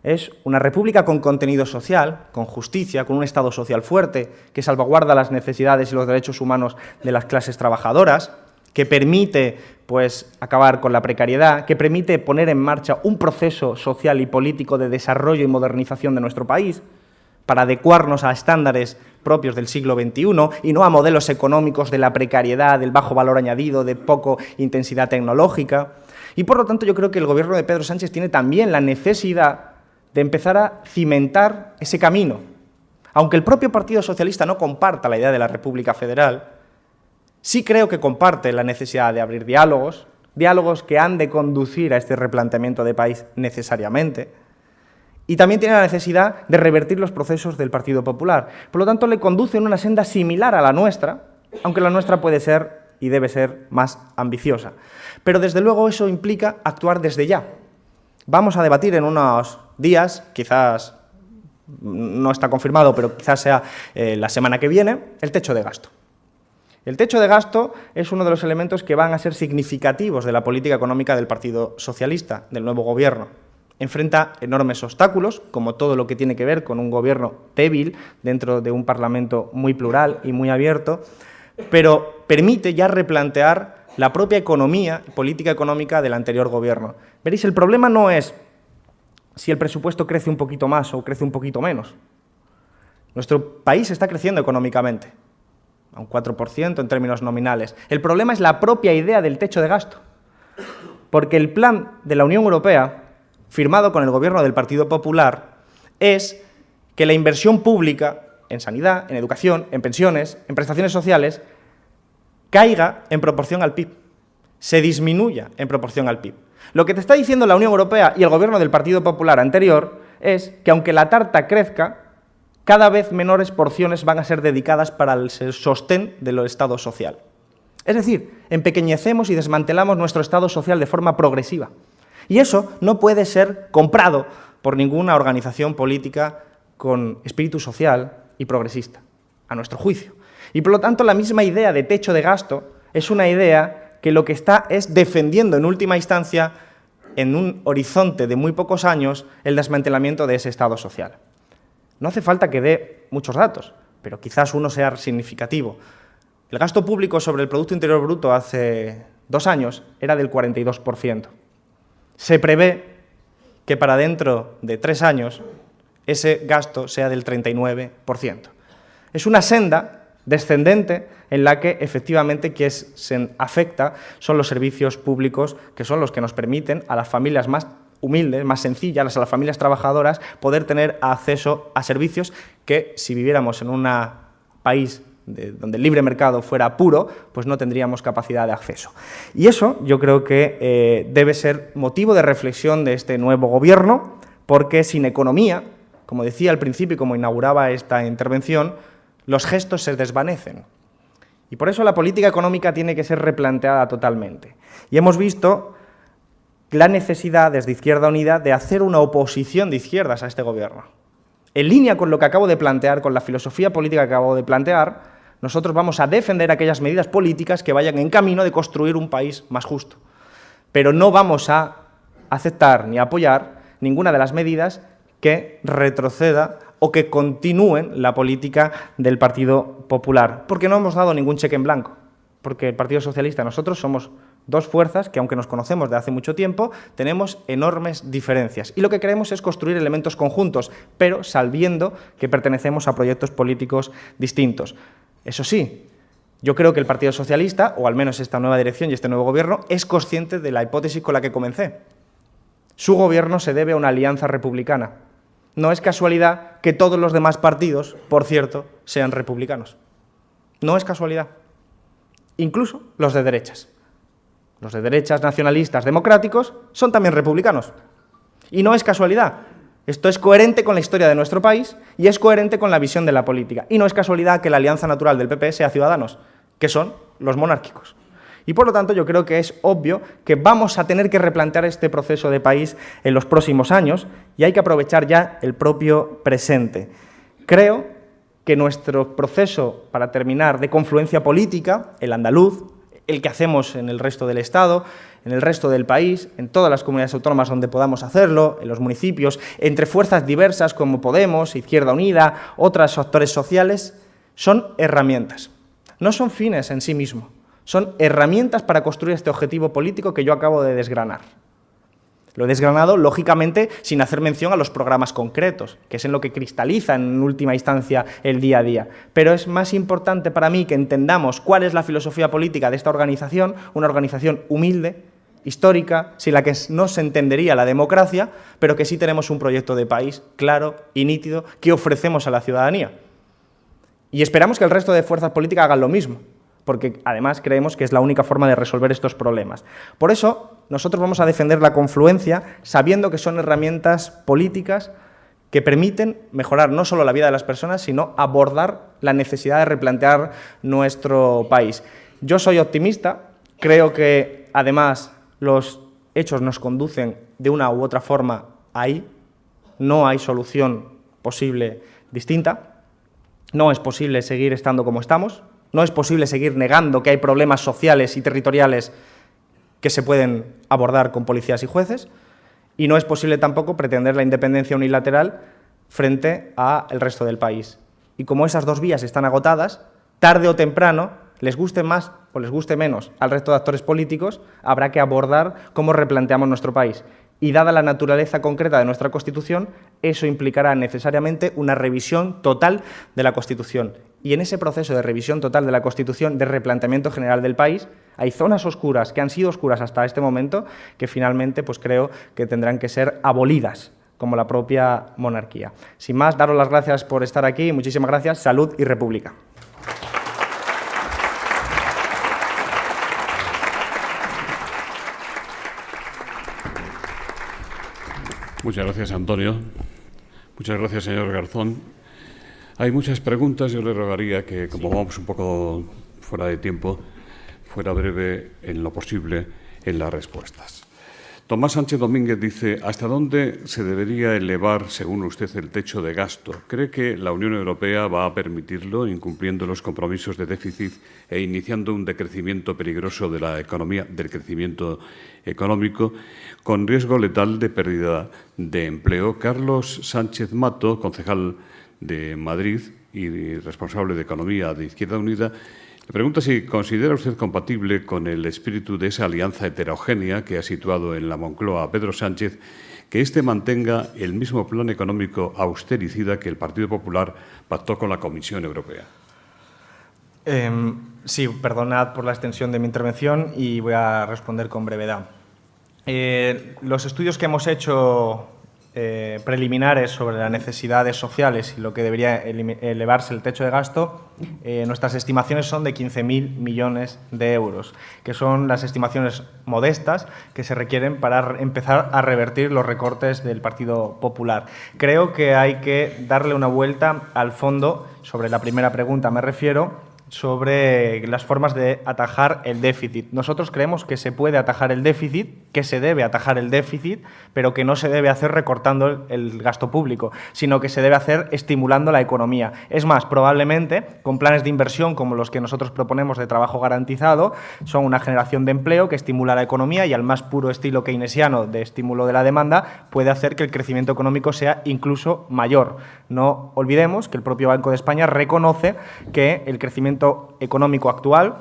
es una república con contenido social, con justicia, con un Estado social fuerte, que salvaguarda las necesidades y los derechos humanos de las clases trabajadoras, que permite acabar con la precariedad, que permite poner en marcha un proceso social y político de desarrollo y modernización de nuestro país, para adecuarnos a estándares propios del siglo XXI y no a modelos económicos de la precariedad, del bajo valor añadido, de poca intensidad tecnológica. Y, por lo tanto, yo creo que el Gobierno de Pedro Sánchez tiene también la necesidad de empezar a cimentar ese camino. Aunque el propio Partido Socialista no comparta la idea de la República Federal, sí creo que comparte la necesidad de abrir diálogos que han de conducir a este replanteamiento de país necesariamente, y también tiene la necesidad de revertir los procesos del Partido Popular. Por lo tanto, le conduce en una senda similar a la nuestra, aunque la nuestra puede ser y debe ser más ambiciosa. Pero, desde luego, eso implica actuar desde ya. Vamos a debatir en unos días, quizás no está confirmado, pero quizás sea la semana que viene, el techo de gasto. El techo de gasto es uno de los elementos que van a ser significativos de la política económica del Partido Socialista, del nuevo Gobierno. Enfrenta enormes obstáculos, como todo lo que tiene que ver con un gobierno débil dentro de un Parlamento muy plural y muy abierto, pero permite ya replantear la propia economía y política económica del anterior gobierno. Veréis, el problema no es si el presupuesto crece un poquito más o crece un poquito menos. Nuestro país está creciendo económicamente, a un 4% en términos nominales. El problema es la propia idea del techo de gasto, porque el plan de la Unión Europea, firmado con el Gobierno del Partido Popular, es que la inversión pública en sanidad, en educación, en pensiones, en prestaciones sociales, caiga en proporción al PIB, se disminuya en proporción al PIB. Lo que te está diciendo la Unión Europea y el Gobierno del Partido Popular anterior es que, aunque la tarta crezca, cada vez menores porciones van a ser dedicadas para el sostén del Estado social. Es decir, empequeñecemos y desmantelamos nuestro Estado social de forma progresiva. Y eso no puede ser comprado por ninguna organización política con espíritu social y progresista, a nuestro juicio. Y, por lo tanto, la misma idea de techo de gasto es una idea que lo que está es defendiendo en última instancia, en un horizonte de muy pocos años, el desmantelamiento de ese Estado social. No hace falta que dé muchos datos, pero quizás uno sea significativo. El gasto público sobre el Producto Interior Bruto hace 2 años era del 42%. Se prevé que para dentro de 3 años ese gasto sea del 39%. Es una senda descendente en la que efectivamente quien se afecta son los servicios públicos, que son los que nos permiten a las familias más humildes, más sencillas, a las familias trabajadoras, poder tener acceso a servicios que, si viviéramos en un país donde el libre mercado fuera puro, pues no tendríamos capacidad de acceso. Y eso yo creo que debe ser motivo de reflexión de este nuevo Gobierno, porque sin economía, como decía al principio y como inauguraba esta intervención, los gestos se desvanecen. Y por eso la política económica tiene que ser replanteada totalmente. Y hemos visto la necesidad, desde Izquierda Unida, de hacer una oposición de izquierdas a este Gobierno. En línea con lo que acabo de plantear, con la filosofía política que acabo de plantear, nosotros vamos a defender aquellas medidas políticas que vayan en camino de construir un país más justo. Pero no vamos a aceptar ni apoyar ninguna de las medidas que retroceda o que continúen la política del Partido Popular, porque no hemos dado ningún cheque en blanco, porque el Partido Socialista y nosotros somos dos fuerzas que, aunque nos conocemos de hace mucho tiempo, tenemos enormes diferencias. Y lo que queremos es construir elementos conjuntos, pero sabiendo que pertenecemos a proyectos políticos distintos. Eso sí, yo creo que el Partido Socialista, o al menos esta nueva dirección y este nuevo Gobierno, es consciente de la hipótesis con la que comencé. Su Gobierno se debe a una alianza republicana. No es casualidad que todos los demás partidos, por cierto, sean republicanos. No es casualidad. Incluso los de derechas. Los de derechas nacionalistas democráticos son también republicanos. Y no es casualidad. Esto es coherente con la historia de nuestro país y es coherente con la visión de la política. Y no es casualidad que la alianza natural del PP sea Ciudadanos, que son los monárquicos. Y, por lo tanto, yo creo que es obvio que vamos a tener que replantear este proceso de país en los próximos años y hay que aprovechar ya el propio presente. Creo que nuestro proceso, para terminar, de confluencia política, el andaluz, el que hacemos en el resto del Estado, en el resto del país, en todas las comunidades autónomas donde podamos hacerlo, en los municipios, entre fuerzas diversas como Podemos, Izquierda Unida, otros actores sociales, son herramientas. No son fines en sí mismos, son herramientas para construir este objetivo político que yo acabo de desgranar. Lo he desgranado, lógicamente, sin hacer mención a los programas concretos, que es en lo que cristaliza en última instancia el día a día. Pero es más importante para mí que entendamos cuál es la filosofía política de esta organización, una organización humilde, histórica, sin la que no se entendería la democracia, pero que sí tenemos un proyecto de país claro y nítido que ofrecemos a la ciudadanía. Y esperamos que el resto de fuerzas políticas hagan lo mismo, porque además creemos que es la única forma de resolver estos problemas. Por eso, nosotros vamos a defender la confluencia sabiendo que son herramientas políticas que permiten mejorar no solo la vida de las personas, sino abordar la necesidad de replantear nuestro país. Yo soy optimista, creo que además los hechos nos conducen de una u otra forma ahí, no hay solución posible distinta, no es posible seguir estando como estamos, no es posible seguir negando que hay problemas sociales y territoriales que se pueden abordar con policías y jueces, y no es posible tampoco pretender la independencia unilateral frente al resto del país. Y como esas dos vías están agotadas, tarde o temprano, les guste más o les guste menos al resto de actores políticos, habrá que abordar cómo replanteamos nuestro país. Y dada la naturaleza concreta de nuestra Constitución, eso implicará necesariamente una revisión total de la Constitución. Y en ese proceso de revisión total de la Constitución, de replanteamiento general del país, hay zonas oscuras que han sido oscuras hasta este momento que finalmente pues creo que tendrán que ser abolidas, como la propia monarquía. Sin más, daros las gracias por estar aquí. Muchísimas gracias. Salud y República. Muchas gracias, Antonio. Muchas gracias, señor Garzón. Hay muchas preguntas. Yo le rogaría que, como vamos un poco fuera de tiempo, fuera breve en lo posible en las respuestas. Tomás Sánchez Domínguez dice, ¿hasta dónde se debería elevar, según usted, el techo de gasto? ¿Cree que la Unión Europea va a permitirlo, incumpliendo los compromisos de déficit e iniciando un decrecimiento peligroso de la economía, del crecimiento económico, con riesgo letal de pérdida de empleo? Carlos Sánchez Mato, concejal de Madrid y responsable de Economía de Izquierda Unida, le pregunta si considera usted compatible con el espíritu de esa alianza heterogénea que ha situado en la Moncloa a Pedro Sánchez, que éste mantenga el mismo plan económico austericida que el Partido Popular pactó con la Comisión Europea. Sí, perdonad por la extensión de mi intervención y voy a responder con brevedad. Los estudios que hemos hecho preliminares sobre las necesidades sociales y lo que debería elevarse el techo de gasto, nuestras estimaciones son de 15.000 millones de euros, que son las estimaciones modestas que se requieren para empezar a revertir los recortes del Partido Popular. Creo que hay que darle una vuelta al fondo, sobre la primera pregunta me refiero, sobre las formas de atajar el déficit. Nosotros creemos que se puede atajar el déficit, que se debe atajar el déficit, pero que no se debe hacer recortando el gasto público, sino que se debe hacer estimulando la economía. Es más, probablemente, con planes de inversión como los que nosotros proponemos de trabajo garantizado, son una generación de empleo que estimula la economía y al más puro estilo keynesiano de estímulo de la demanda puede hacer que el crecimiento económico sea incluso mayor. No olvidemos que el propio Banco de España reconoce que el crecimiento económico actual,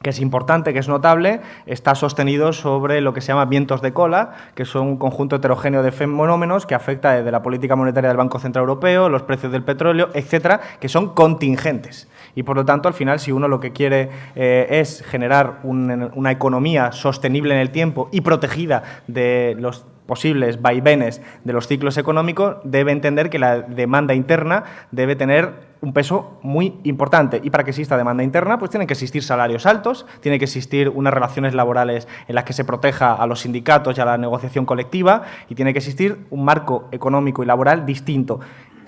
que es importante, que es notable, está sostenido sobre lo que se llama vientos de cola, que son un conjunto heterogéneo de fenómenos que afecta desde la política monetaria del Banco Central Europeo, los precios del petróleo, etcétera, que son contingentes. Y, por lo tanto, al final, si uno lo que quiere es generar una economía sostenible en el tiempo y protegida de los posibles vaivenes de los ciclos económicos, debe entender que la demanda interna debe tener un peso muy importante. Y para que exista demanda interna, pues tienen que existir salarios altos, tiene que existir unas relaciones laborales en las que se proteja a los sindicatos y a la negociación colectiva y tiene que existir un marco económico y laboral distinto.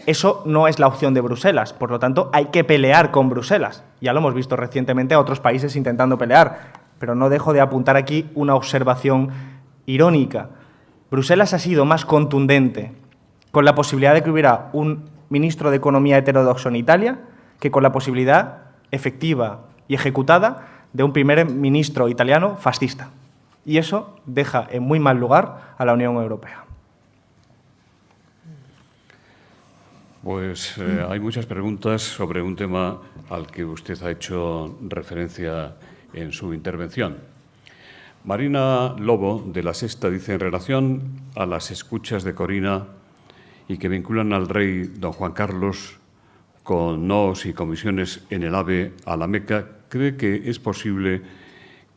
Eso no es la opción de Bruselas, por lo tanto, hay que pelear con Bruselas. Ya lo hemos visto recientemente a otros países intentando pelear, pero no dejo de apuntar aquí una observación irónica. Bruselas ha sido más contundente con la posibilidad de que hubiera un ministro de Economía heterodoxo en Italia que con la posibilidad efectiva y ejecutada de un primer ministro italiano fascista. Y eso deja en muy mal lugar a la Unión Europea. Pues hay muchas preguntas sobre un tema al que usted ha hecho referencia en su intervención. Marina Lobo, de La Sexta, dice, en relación a las escuchas de Corina y que vinculan al rey don Juan Carlos con noos y comisiones en el AVE a la Meca, ¿cree que es posible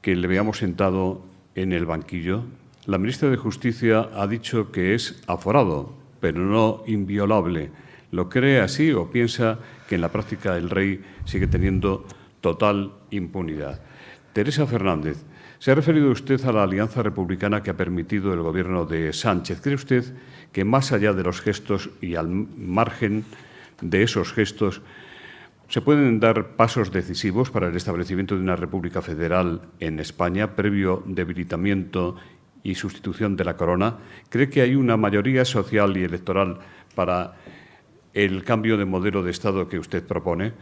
que le veamos sentado en el banquillo? La ministra de Justicia ha dicho que es aforado, pero no inviolable. ¿Lo cree así o piensa que en la práctica el rey sigue teniendo total impunidad? Teresa Fernández, se ha referido usted a la alianza republicana que ha permitido el Gobierno de Sánchez. ¿Cree usted que más allá de los gestos y al margen de esos gestos se pueden dar pasos decisivos para el establecimiento de una República Federal en España, previo debilitamiento y sustitución de la corona? ¿Cree que hay una mayoría social y electoral para el cambio de modelo de Estado que usted propone?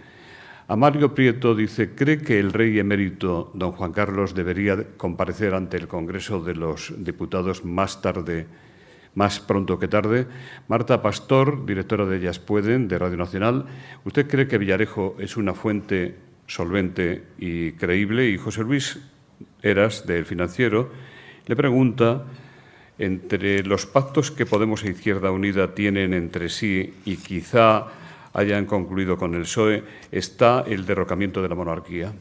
Amario Prieto dice, ¿cree que el rey emérito don Juan Carlos debería comparecer ante el Congreso de los Diputados más pronto que tarde? Marta Pastor, directora de Ellas Pueden, de Radio Nacional, ¿usted cree que Villarejo es una fuente solvente y creíble? Y José Luis Eras, de El Financiero, le pregunta, entre los pactos que Podemos e Izquierda Unida tienen entre sí y quizá hayan concluido con el PSOE, ¿está el derrocamiento de la monarquía?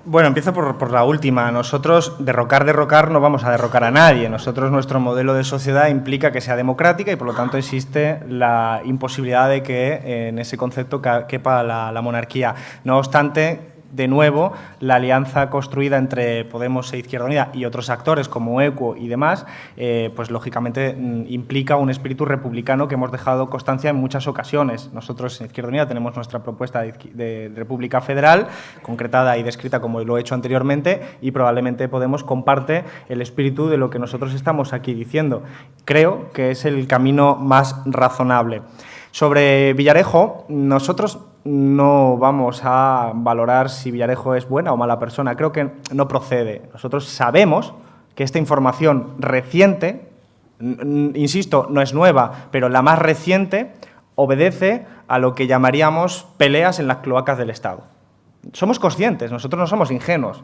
Bueno, empiezo por la última. Nosotros, derrocar, no vamos a derrocar a nadie. Nosotros, nuestro modelo de sociedad implica que sea democrática y, por lo tanto, existe la imposibilidad de que en ese concepto quepa la monarquía. No obstante, de nuevo, la alianza construida entre Podemos e Izquierda Unida y otros actores como ECUO y demás, pues lógicamente implica un espíritu republicano que hemos dejado constancia en muchas ocasiones. Nosotros en Izquierda Unida tenemos nuestra propuesta de República Federal, concretada y descrita como lo he hecho anteriormente, y probablemente Podemos comparte el espíritu de lo que nosotros estamos aquí diciendo. Creo que es el camino más razonable. Sobre Villarejo, nosotros no vamos a valorar si Villarejo es buena o mala persona. Creo que no procede. Nosotros sabemos que esta información reciente, insisto, no es nueva, pero la más reciente, obedece a lo que llamaríamos peleas en las cloacas del Estado. Somos conscientes, nosotros no somos ingenuos.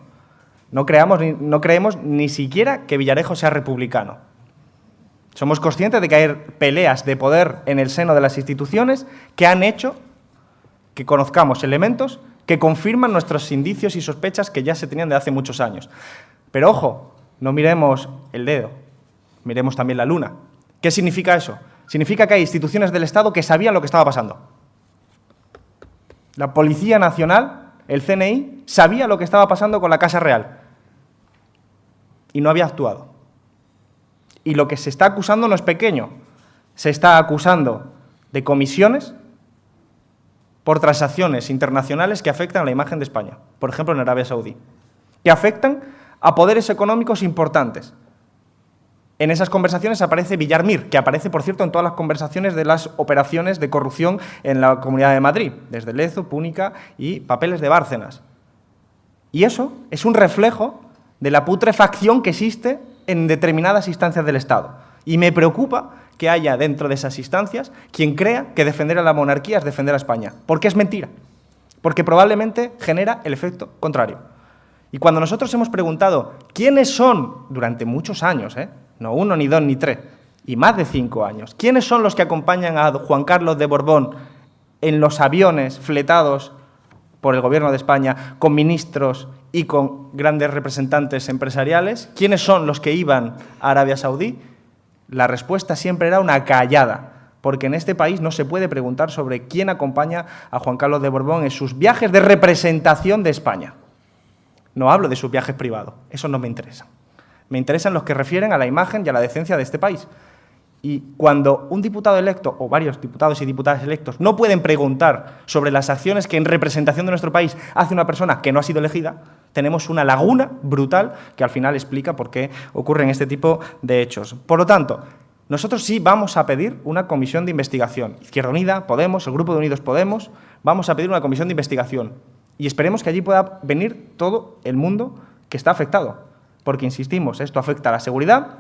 No creemos ni siquiera que Villarejo sea republicano. Somos conscientes de que hay peleas de poder en el seno de las instituciones que han hecho que conozcamos elementos que confirman nuestros indicios y sospechas que ya se tenían de hace muchos años. Pero ojo, no miremos el dedo, miremos también la luna. ¿Qué significa eso? Significa que hay instituciones del Estado que sabían lo que estaba pasando. La Policía Nacional, el CNI, sabía lo que estaba pasando con la Casa Real y no había actuado. Y lo que se está acusando no es pequeño, se está acusando de comisiones por transacciones internacionales que afectan a la imagen de España, por ejemplo en Arabia Saudí, que afectan a poderes económicos importantes. En esas conversaciones aparece Villar-Mir, que aparece, por cierto, en todas las conversaciones de las operaciones de corrupción en la Comunidad de Madrid, desde Lezo, Púnica y papeles de Bárcenas. Y eso es un reflejo de la putrefacción que existe en determinadas instancias del Estado. Y me preocupa que haya dentro de esas instancias quien crea que defender a la monarquía es defender a España, porque es mentira, porque probablemente genera el efecto contrario. Y cuando nosotros hemos preguntado quiénes son, durante muchos años, no 1, ni 2, ni 3, y más de 5 años, quiénes son los que acompañan a Juan Carlos de Borbón en los aviones fletados por el Gobierno de España con ministros y con grandes representantes empresariales, quiénes son los que iban a Arabia Saudí, la respuesta siempre era una callada, porque en este país no se puede preguntar sobre quién acompaña a Juan Carlos de Borbón en sus viajes de representación de España. No hablo de sus viajes privados, eso no me interesa. Me interesan los que refieren a la imagen y a la decencia de este país. Y cuando un diputado electo, o varios diputados y diputadas electos, no pueden preguntar sobre las acciones que en representación de nuestro país hace una persona que no ha sido elegida, tenemos una laguna brutal que al final explica por qué ocurren este tipo de hechos. Por lo tanto, nosotros sí vamos a pedir una comisión de investigación. Izquierda Unida, Podemos, el Grupo de Unidos Podemos, vamos a pedir una comisión de investigación. Y esperemos que allí pueda venir todo el mundo que está afectado. Porque, insistimos, esto afecta a la seguridad,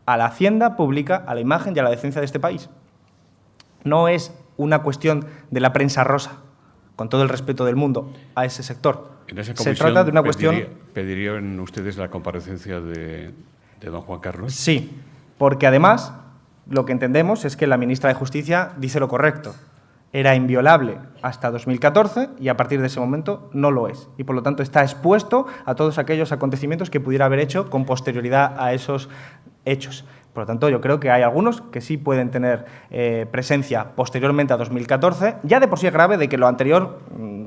a la hacienda pública, a la imagen y a la decencia de este país. No es una cuestión de la prensa rosa, con todo el respeto del mundo a ese sector. En esa Se trata de una cuestión... ¿Pedirían ustedes la comparecencia de don Juan Carlos? Sí, porque además lo que entendemos es que la ministra de Justicia dice lo correcto. Era inviolable hasta 2014 y a partir de ese momento no lo es. Y por lo tanto está expuesto a todos aquellos acontecimientos que pudiera haber hecho con posterioridad a esos hechos. Por lo tanto, yo creo que hay algunos que sí pueden tener presencia posteriormente a 2014. Ya de por sí es grave de que lo anterior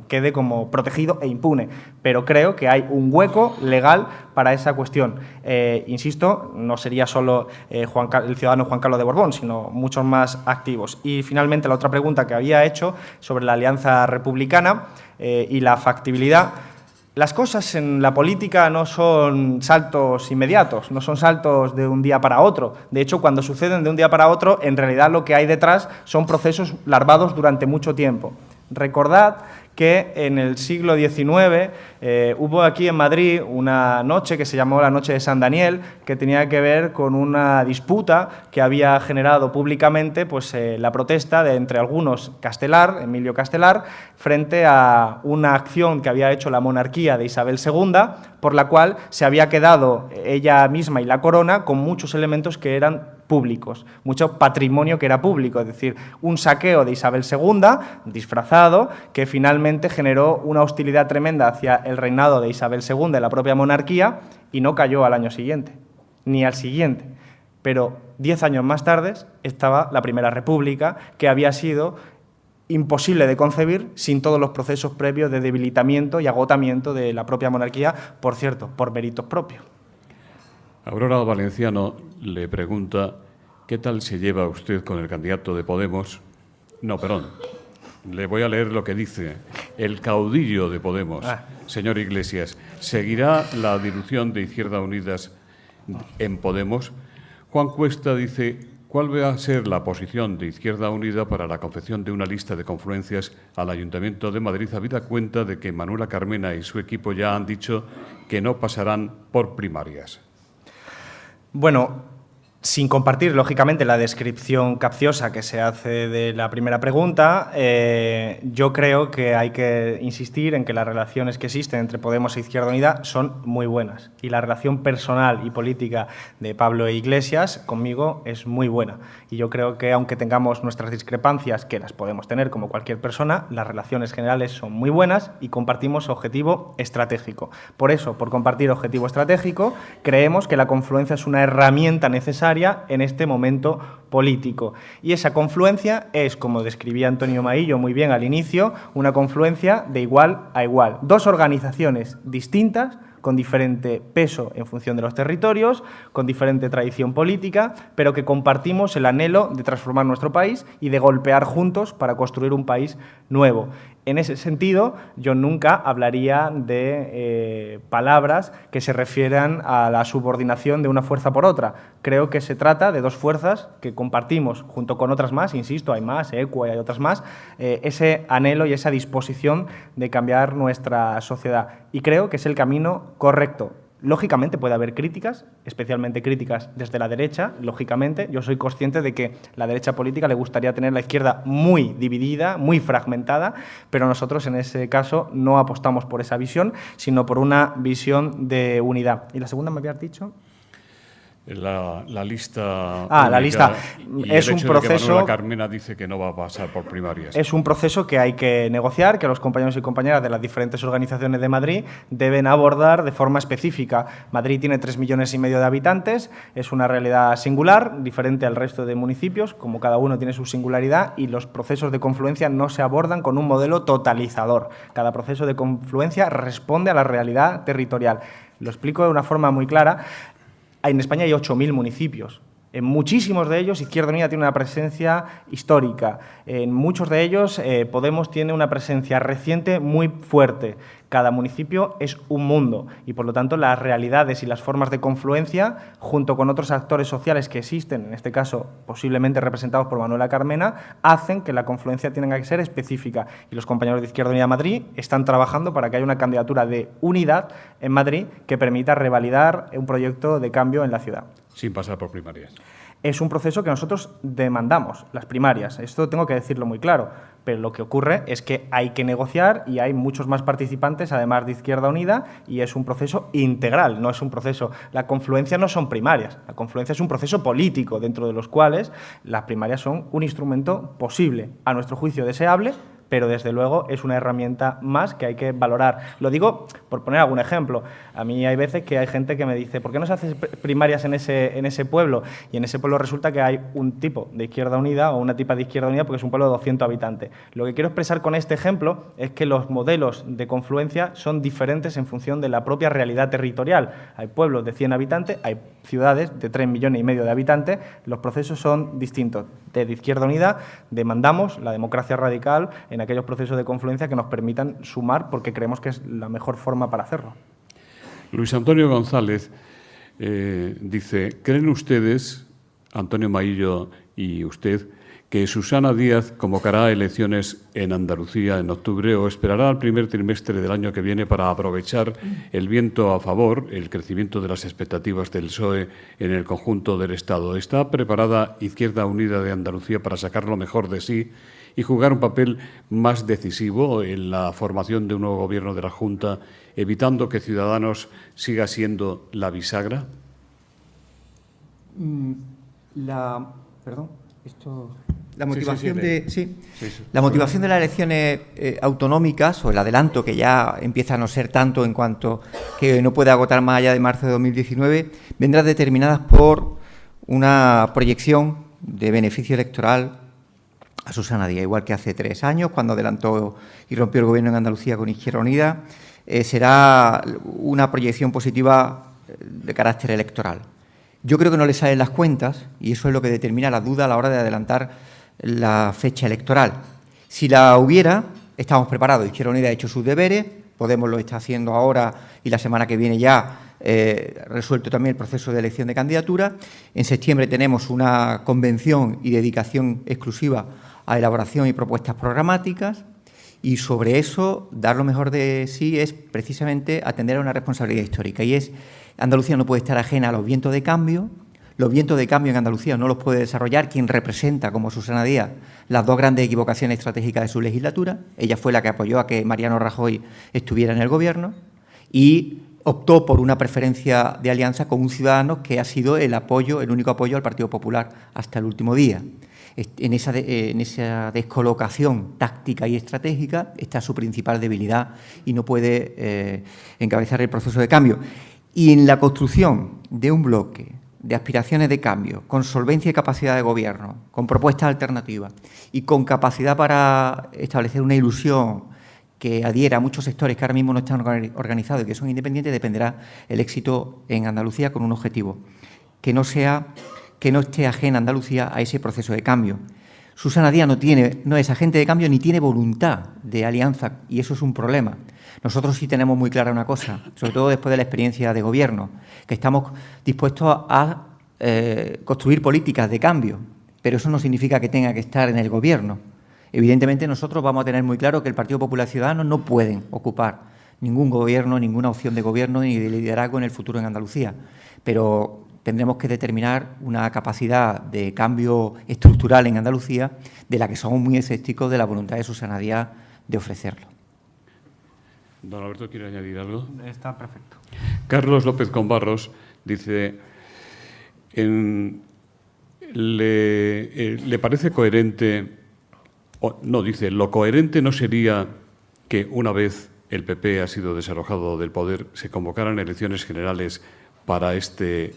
quede como protegido e impune, pero creo que hay un hueco legal para esa cuestión. Insisto, no sería solo el ciudadano Juan Carlos de Borbón, sino muchos más activos. Y finalmente, la otra pregunta que había hecho sobre la Alianza Republicana y la factibilidad. Las cosas en la política no son saltos inmediatos, no son saltos de un día para otro. De hecho, cuando suceden de un día para otro, en realidad lo que hay detrás son procesos larvados durante mucho tiempo. Recordad que en el siglo XIX hubo aquí en Madrid una noche que se llamó la Noche de San Daniel, que tenía que ver con una disputa que había generado públicamente pues, la protesta de entre algunos Castelar, Emilio Castelar, frente a una acción que había hecho la monarquía de Isabel II, por la cual se había quedado ella misma y la corona con muchos elementos que eran públicos, mucho patrimonio que era público, es decir, un saqueo de Isabel II, disfrazado, que finalmente generó una hostilidad tremenda hacia el reinado de Isabel II, de la propia monarquía, y no cayó al año siguiente, ni al siguiente. Pero 10 años más tarde estaba la Primera República, que había sido imposible de concebir sin todos los procesos previos de debilitamiento y agotamiento de la propia monarquía, por cierto, por méritos propios. Aurora Valenciano le pregunta ¿qué tal se lleva usted con el candidato de Podemos? No, perdón, le voy a leer lo que dice el caudillo de Podemos. Señor Iglesias, ¿seguirá la dilución de Izquierda Unidas en Podemos? Juan Cuesta dice ¿cuál va a ser la posición de Izquierda Unida para la confección de una lista de confluencias al Ayuntamiento de Madrid, habida cuenta de que Manuela Carmena y su equipo ya han dicho que no pasarán por primarias? Bueno, sin compartir, lógicamente, la descripción capciosa que se hace de la primera pregunta, yo creo que hay que insistir en que las relaciones que existen entre Podemos e Izquierda Unida son muy buenas. Y la relación personal y política de Pablo Iglesias conmigo es muy buena. Y yo creo que, aunque tengamos nuestras discrepancias, que las podemos tener como cualquier persona, las relaciones generales son muy buenas y compartimos objetivo estratégico. Por eso, por compartir objetivo estratégico, creemos que la confluencia es una herramienta necesaria en este momento político. Y esa confluencia es, como describía Antonio Maillo muy bien al inicio, una confluencia de igual a igual. Dos organizaciones distintas, con diferente peso en función de los territorios, con diferente tradición política, pero que compartimos el anhelo de transformar nuestro país y de golpear juntos para construir un país nuevo. En ese sentido, yo nunca hablaría de palabras que se refieran a la subordinación de una fuerza por otra. Creo que se trata de dos fuerzas que compartimos, junto con otras más, insisto, hay más, ECUA y hay otras más, ese anhelo y esa disposición de cambiar nuestra sociedad. Y creo que es el camino correcto. Lógicamente puede haber críticas, especialmente críticas desde la derecha, lógicamente. Yo soy consciente de que la derecha política le gustaría tener la izquierda muy dividida, muy fragmentada, pero nosotros en ese caso no apostamos por esa visión, sino por una visión de unidad. ¿Y la segunda me habías dicho? La lista. La lista es un proceso. Que Manuela Carmena dice que no va a pasar por primarias. Es un proceso que hay que negociar, que los compañeros y compañeras de las diferentes organizaciones de Madrid deben abordar de forma específica. Madrid tiene 3,5 millones de habitantes, es una realidad singular, diferente al resto de municipios, como cada uno tiene su singularidad, y los procesos de confluencia no se abordan con un modelo totalizador. Cada proceso de confluencia responde a la realidad territorial. Lo explico de una forma muy clara. En España hay 8.000 municipios. En muchísimos de ellos, Izquierda Unida tiene una presencia histórica. En muchos de ellos, Podemos tiene una presencia reciente muy fuerte. Cada municipio es un mundo y, por lo tanto, las realidades y las formas de confluencia, junto con otros actores sociales que existen, en este caso posiblemente representados por Manuela Carmena, hacen que la confluencia tenga que ser específica. Y los compañeros de Izquierda Unida Madrid están trabajando para que haya una candidatura de unidad en Madrid que permita revalidar un proyecto de cambio en la ciudad. Sin pasar por primarias. Es un proceso que nosotros demandamos, las primarias. Esto tengo que decirlo muy claro. Pero lo que ocurre es que hay que negociar y hay muchos más participantes, además de Izquierda Unida, y es un proceso integral, no es un proceso... La confluencia no son primarias, la confluencia es un proceso político, dentro de los cuales las primarias son un instrumento posible, a nuestro juicio deseable, pero desde luego es una herramienta más que hay que valorar. Lo digo por poner algún ejemplo. A mí hay veces que hay gente que me dice, ¿por qué no se hacen primarias en ese pueblo? Y en ese pueblo resulta que hay un tipo de Izquierda Unida o una tipa de Izquierda Unida porque es un pueblo de 200 habitantes. Lo que quiero expresar con este ejemplo es que los modelos de confluencia son diferentes en función de la propia realidad territorial. Hay pueblos de 100 habitantes, hay ciudades de 3,5 millones de habitantes, los procesos son distintos. Desde Izquierda Unida demandamos la democracia radical en aquellos procesos de confluencia que nos permitan sumar porque creemos que es la mejor forma para hacerlo. Luis Antonio González dice, ¿creen ustedes, Antonio Maillo y usted, que Susana Díaz convocará elecciones en Andalucía en octubre o esperará al primer trimestre del año que viene para aprovechar el viento a favor, el crecimiento de las expectativas del PSOE en el conjunto del Estado? ¿Está preparada Izquierda Unida de Andalucía para sacar lo mejor de sí y jugar un papel más decisivo en la formación de un nuevo gobierno de la Junta, evitando que Ciudadanos siga siendo la bisagra? La motivación la motivación de las elecciones autonómicas, o el adelanto, que ya empieza a no ser tanto en cuanto que no puede agotar más allá de marzo de 2019, vendrá determinadas por una proyección de beneficio electoral a Susana Díaz, igual que hace 3 años, cuando adelantó y rompió el gobierno en Andalucía con Izquierda Unida. Será una proyección positiva de carácter electoral. Yo creo que no le salen las cuentas y eso es lo que determina la duda a la hora de adelantar la fecha electoral. Si la hubiera, estamos preparados. Izquierda Unida ha hecho sus deberes, Podemos lo está haciendo ahora y la semana que viene ya resuelto también el proceso de elección de candidatura. En septiembre tenemos una convención y dedicación exclusiva a elaboración y propuestas programáticas y sobre eso dar lo mejor de sí es precisamente atender a una responsabilidad histórica y es Andalucía no puede estar ajena a los vientos de cambio. Los vientos de cambio en Andalucía no los puede desarrollar quien representa, como Susana Díaz, las dos grandes equivocaciones estratégicas de su legislatura. Ella fue la que apoyó a que Mariano Rajoy estuviera en el Gobierno y optó por una preferencia de alianza con un Ciudadanos que ha sido el único apoyo al Partido Popular hasta el último día. En esa descolocación táctica y estratégica está su principal debilidad y no puede encabezar el proceso de cambio. Y en la construcción de un bloque de aspiraciones de cambio, con solvencia y capacidad de gobierno, con propuestas alternativas y con capacidad para establecer una ilusión que adhiera a muchos sectores que ahora mismo no están organizados y que son independientes, dependerá el éxito en Andalucía con un objetivo, que no esté ajena Andalucía a ese proceso de cambio. Susana Díaz no es agente de cambio ni tiene voluntad de alianza y eso es un problema. Nosotros sí tenemos muy clara una cosa, sobre todo después de la experiencia de gobierno, que estamos dispuestos a construir políticas de cambio, pero eso no significa que tenga que estar en el gobierno. Evidentemente nosotros vamos a tener muy claro que el Partido Popular Ciudadanos no pueden ocupar ningún gobierno, ninguna opción de gobierno ni de liderazgo en el futuro en Andalucía, pero tendremos que determinar una capacidad de cambio estructural en Andalucía de la que somos muy escépticos de la voluntad de Susana Díaz de ofrecerlo. Don Alberto, ¿quiere añadir algo? Está perfecto. Carlos López Combarros dice, ¿le parece coherente? Dice, lo coherente no sería que una vez el PP ha sido desalojado del poder, se convocaran elecciones generales para este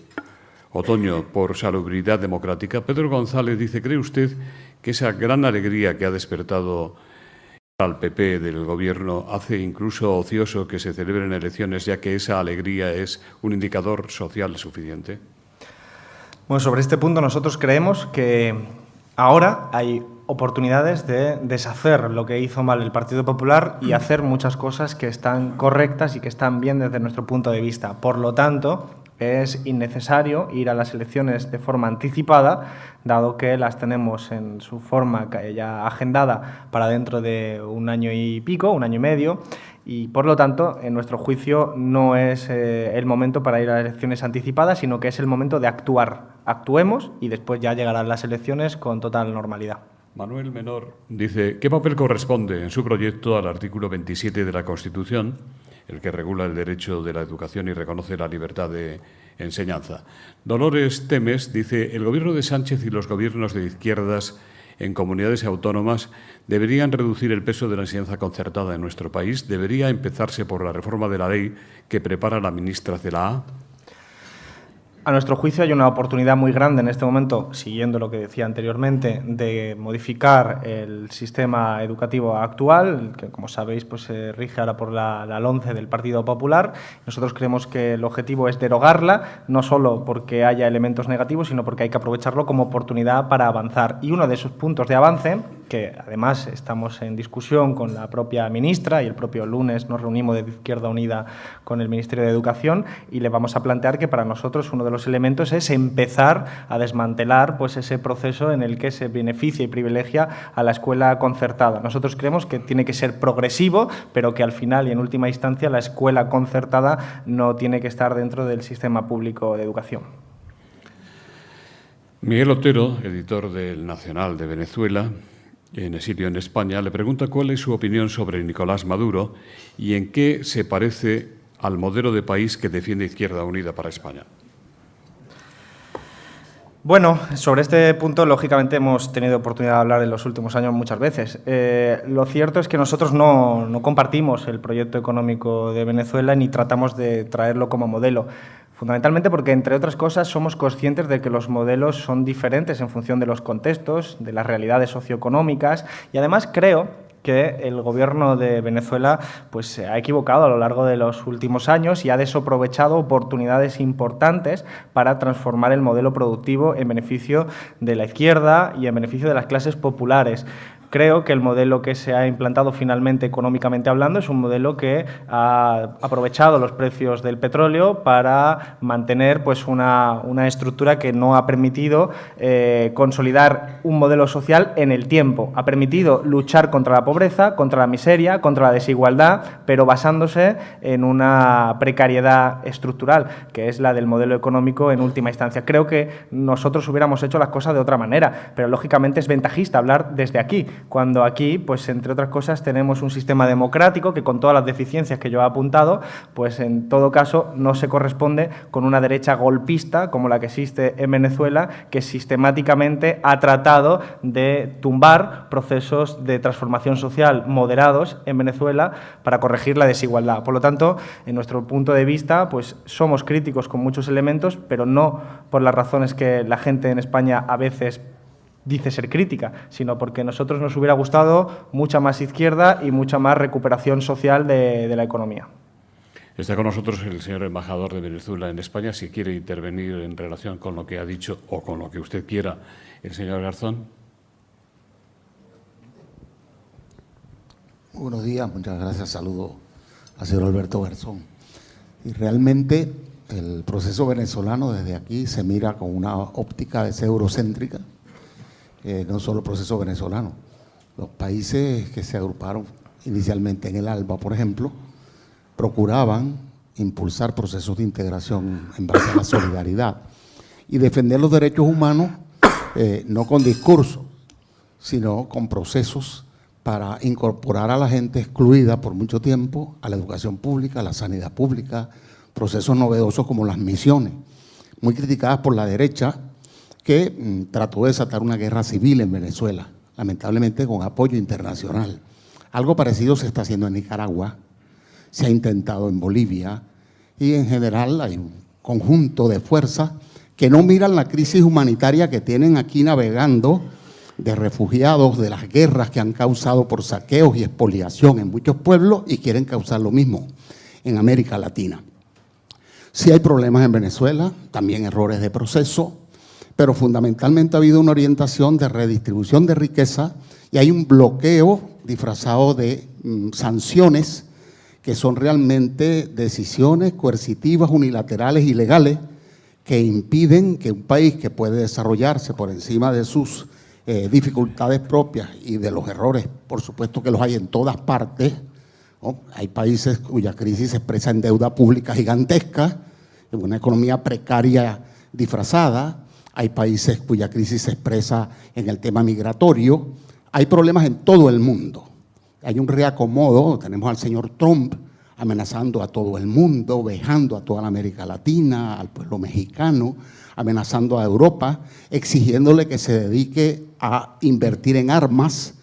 otoño por salubridad democrática. Pedro González dice, ¿cree usted que esa gran alegría que ha despertado al PP del Gobierno hace incluso ocioso que se celebren elecciones, ya que esa alegría es un indicador social suficiente? Bueno, sobre este punto nosotros creemos que ahora hay oportunidades de deshacer lo que hizo mal el Partido Popular y hacer muchas cosas que están correctas y que están bien desde nuestro punto de vista. Por lo tanto, es innecesario ir a las elecciones de forma anticipada, dado que las tenemos en su forma ya agendada para dentro de un año y pico, un año y medio, y por lo tanto, en nuestro juicio, no es el momento para ir a elecciones anticipadas, sino que es el momento de actuar. Actuemos y después ya llegarán las elecciones con total normalidad. Manuel Menor dice, ¿qué papel corresponde en su proyecto al artículo 27 de la Constitución, el que regula el derecho de la educación y reconoce la libertad de enseñanza? Dolores Temes dice, el gobierno de Sánchez y los gobiernos de izquierdas en comunidades autónomas deberían reducir el peso de la enseñanza concertada en nuestro país. ¿Debería empezarse por la reforma de la ley que prepara la ministra Celaá? A nuestro juicio hay una oportunidad muy grande en este momento, siguiendo lo que decía anteriormente, de modificar el sistema educativo actual, que como sabéis pues se rige ahora por la LOMCE del Partido Popular. Nosotros creemos que el objetivo es derogarla, no solo porque haya elementos negativos, sino porque hay que aprovecharlo como oportunidad para avanzar. Y uno de esos puntos de avance, que además estamos en discusión con la propia ministra y el propio lunes nos reunimos de Izquierda Unida con el Ministerio de Educación y le vamos a plantear que para nosotros uno de los elementos es empezar a desmantelar pues ese proceso en el que se beneficia y privilegia a la escuela concertada. Nosotros creemos que tiene que ser progresivo, pero que al final y en última instancia la escuela concertada no tiene que estar dentro del sistema público de educación. Miguel Otero, editor del Nacional de Venezuela, en exilio en España, le pregunta cuál es su opinión sobre Nicolás Maduro y en qué se parece al modelo de país que defiende Izquierda Unida para España. Bueno, sobre este punto, lógicamente, hemos tenido oportunidad de hablar en los últimos años muchas veces. Lo cierto es que nosotros no compartimos el proyecto económico de Venezuela ni tratamos de traerlo como modelo. Fundamentalmente porque, entre otras cosas, somos conscientes de que los modelos son diferentes en función de los contextos, de las realidades socioeconómicas y, además, creo que el Gobierno de Venezuela pues, se ha equivocado a lo largo de los últimos años y ha desaprovechado oportunidades importantes para transformar el modelo productivo en beneficio de la izquierda y en beneficio de las clases populares. Creo que el modelo que se ha implantado finalmente, económicamente hablando, es un modelo que ha aprovechado los precios del petróleo para mantener pues, una estructura que no ha permitido consolidar un modelo social en el tiempo. Ha permitido luchar contra la pobreza, contra la miseria, contra la desigualdad, pero basándose en una precariedad estructural, que es la del modelo económico en última instancia. Creo que nosotros hubiéramos hecho las cosas de otra manera, pero lógicamente es ventajista hablar desde aquí, cuando aquí, pues entre otras cosas, tenemos un sistema democrático que con todas las deficiencias que yo he apuntado, pues en todo caso no se corresponde con una derecha golpista como la que existe en Venezuela, que sistemáticamente ha tratado de tumbar procesos de transformación social moderados en Venezuela para corregir la desigualdad. Por lo tanto, en nuestro punto de vista, pues somos críticos con muchos elementos, pero no por las razones que la gente en España a veces dice ser crítica, sino porque a nosotros nos hubiera gustado mucha más izquierda y mucha más recuperación social de la economía. Está con nosotros el señor embajador de Venezuela en España. Si quiere intervenir en relación con lo que ha dicho o con lo que usted quiera, el señor Garzón. Buenos días, muchas gracias. Saludo al señor Alberto Garzón. Y realmente el proceso venezolano desde aquí se mira con una óptica de ser eurocéntrica. No solo el proceso venezolano. Los países que se agruparon inicialmente en el ALBA, por ejemplo, procuraban impulsar procesos de integración en base a la solidaridad y defender los derechos humanos no con discursos, sino con procesos para incorporar a la gente excluida por mucho tiempo a la educación pública, a la sanidad pública, procesos novedosos como las misiones, muy criticadas por la derecha, que trató de desatar una guerra civil en Venezuela, lamentablemente con apoyo internacional. Algo parecido se está haciendo en Nicaragua, se ha intentado en Bolivia y en general hay un conjunto de fuerzas que no miran la crisis humanitaria que tienen aquí navegando de refugiados de las guerras que han causado por saqueos y expoliación en muchos pueblos y quieren causar lo mismo en América Latina. Sí hay problemas en Venezuela, también errores de proceso. pero fundamentalmente ha habido una orientación de redistribución de riqueza y hay un bloqueo disfrazado de sanciones que son realmente decisiones coercitivas, unilaterales, ilegales, que impiden que un país que puede desarrollarse por encima de sus dificultades propias y de los errores, por supuesto que los hay en todas partes, ¿no? Hay países cuya crisis se expresa en deuda pública gigantesca, en una economía precaria disfrazada, hay países cuya crisis se expresa en el tema migratorio, hay problemas en todo el mundo. Hay un reacomodo, tenemos al señor Trump amenazando a todo el mundo, vejando a toda la América Latina, al pueblo mexicano, amenazando a Europa, exigiéndole que se dedique a invertir en armas.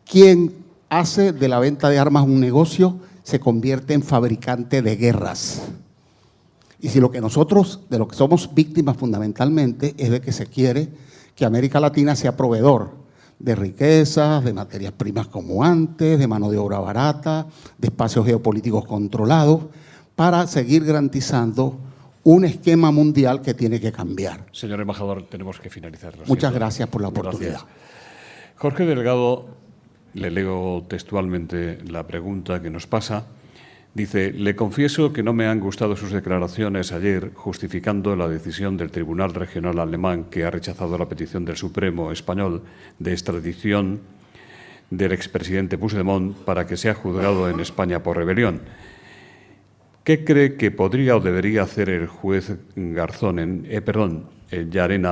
Quien hace de la venta de armas un negocio se convierte en fabricante de guerras. Y si de lo que somos víctimas fundamentalmente es de que se quiere que América Latina sea proveedor de riquezas, de materias primas como antes, de mano de obra barata, de espacios geopolíticos controlados, para seguir garantizando un esquema mundial que tiene que cambiar. Señor embajador, tenemos que finalizar. Muchas gracias por la oportunidad. Gracias. Jorge Delgado, le leo textualmente la pregunta que nos pasa. Dice, le confieso que no me han gustado sus declaraciones ayer justificando la decisión del Tribunal Regional Alemán que ha rechazado la petición del Supremo Español de extradición del expresidente Puigdemont para que sea juzgado en España por rebelión. ¿Qué cree que podría o debería hacer el juez Llarena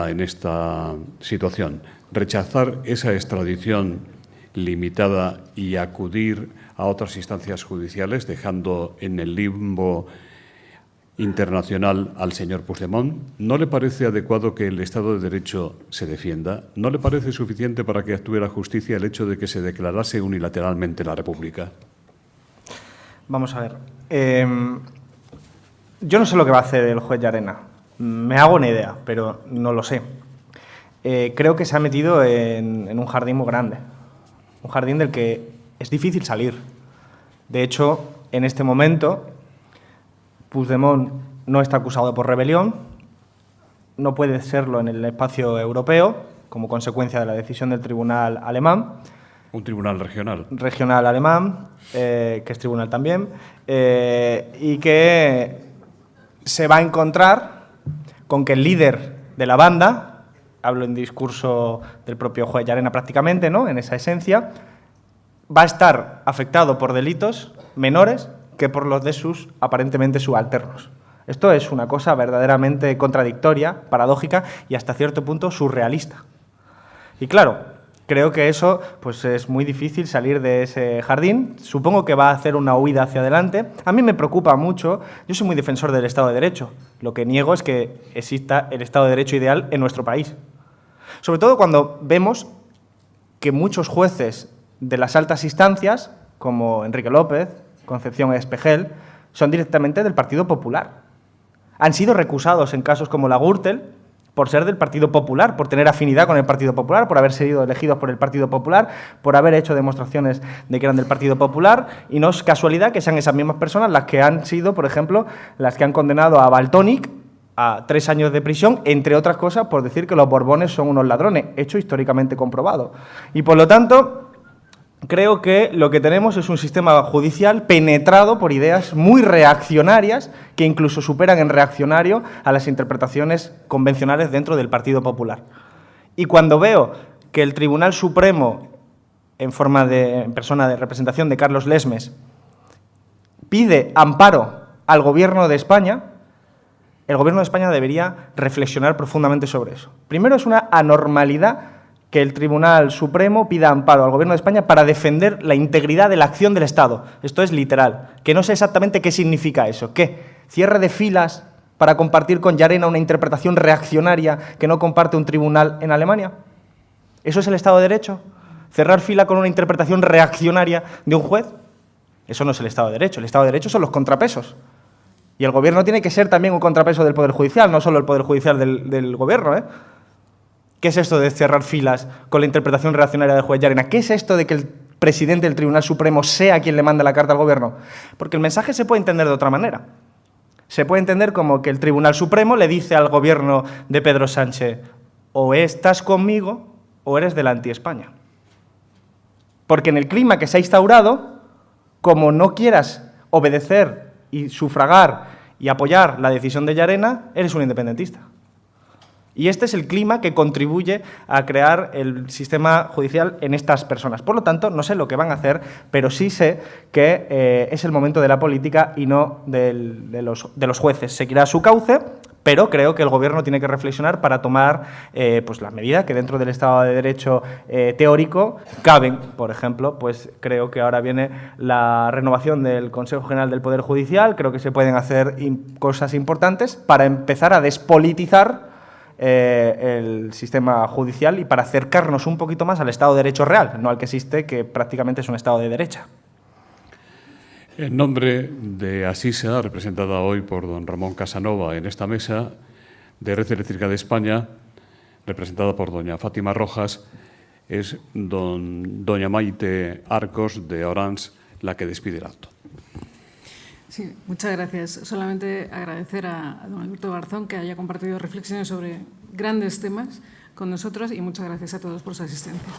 en esta situación? ¿Rechazar esa extradición limitada y acudir a otras instancias judiciales, dejando en el limbo internacional al señor Puigdemont? ¿No le parece adecuado que el Estado de Derecho se defienda? ¿No le parece suficiente para que actúe la justicia el hecho de que se declarase unilateralmente la República? Vamos a ver. Yo no sé lo que va a hacer el juez Llarena. Me hago una idea, pero no lo sé. Creo que se ha metido en un jardín muy grande. Un jardín del que es difícil salir. De hecho, en este momento, Puigdemont no está acusado por rebelión, no puede serlo en el espacio europeo, como consecuencia de la decisión del tribunal alemán. Un tribunal regional. Regional alemán, que es tribunal también, y que se va a encontrar con que el líder de la banda, hablo en discurso del propio juez Llarena prácticamente, ¿no?, en esa esencia, va a estar afectado por delitos menores que por los de sus aparentemente subalternos. Esto es una cosa verdaderamente contradictoria, paradójica y hasta cierto punto surrealista. Y claro, creo que eso pues es muy difícil salir de ese jardín. Supongo que va a hacer una huida hacia adelante. A mí me preocupa mucho. Yo soy muy defensor del Estado de Derecho. Lo que niego es que exista el Estado de Derecho ideal en nuestro país. Sobre todo cuando vemos que muchos jueces de las altas instancias, como Enrique López, Concepción Espejel, son directamente del Partido Popular. Han sido recusados en casos como la Gürtel por ser del Partido Popular, por tener afinidad con el Partido Popular, por haber sido elegidos por el Partido Popular, por haber hecho demostraciones de que eran del Partido Popular, y no es casualidad que sean esas mismas personas las que han sido, por ejemplo, las que han condenado a Valtònyc a 3 años de prisión, entre otras cosas, por decir que los Borbones son unos ladrones, hecho históricamente comprobado. Y por lo tanto, creo que lo que tenemos es un sistema judicial penetrado por ideas muy reaccionarias que incluso superan en reaccionario a las interpretaciones convencionales dentro del Partido Popular. Y cuando veo que el Tribunal Supremo, en persona de representación de Carlos Lesmes, pide amparo al Gobierno de España, el Gobierno de España debería reflexionar profundamente sobre eso. Primero, es una anormalidad que el Tribunal Supremo pida amparo al Gobierno de España para defender la integridad de la acción del Estado. Esto es literal. Que no sé exactamente qué significa eso. ¿Qué? ¿Cierre de filas para compartir con Llarena una interpretación reaccionaria que no comparte un tribunal en Alemania? ¿Eso es el Estado de Derecho? ¿Cerrar fila con una interpretación reaccionaria de un juez? Eso no es el Estado de Derecho. El Estado de Derecho son los contrapesos. Y el Gobierno tiene que ser también un contrapeso del Poder Judicial, no solo el Poder Judicial del Gobierno, ¿eh? ¿Qué es esto de cerrar filas con la interpretación reaccionaria del juez Llarena? ¿Qué es esto de que el presidente del Tribunal Supremo sea quien le manda la carta al Gobierno? Porque el mensaje se puede entender de otra manera. Se puede entender como que el Tribunal Supremo le dice al Gobierno de Pedro Sánchez: o estás conmigo o eres del anti-España. Porque en el clima que se ha instaurado, como no quieras obedecer y sufragar y apoyar la decisión de Llarena, eres un independentista. Y este es el clima que contribuye a crear el sistema judicial en estas personas. Por lo tanto, no sé lo que van a hacer, pero sí sé que es el momento de la política y no de los jueces. Seguirá su cauce, pero creo que el Gobierno tiene que reflexionar para tomar pues las medidas que dentro del Estado de Derecho teórico caben. Por ejemplo, pues creo que ahora viene la renovación del Consejo General del Poder Judicial. Creo que se pueden hacer cosas importantes para empezar a despolitizar el sistema judicial y para acercarnos un poquito más al Estado de Derecho real, no al que existe, que prácticamente es un Estado de derecha. En nombre de Asisa, representada hoy por don Ramón Casanova en esta mesa, de Red Eléctrica de España, representada por doña Fátima Rojas, es doña Maite Arcos de Orange la que despide el acto. Sí, muchas gracias. Solamente agradecer a don Alberto Garzón que haya compartido reflexiones sobre grandes temas con nosotros y muchas gracias a todos por su asistencia.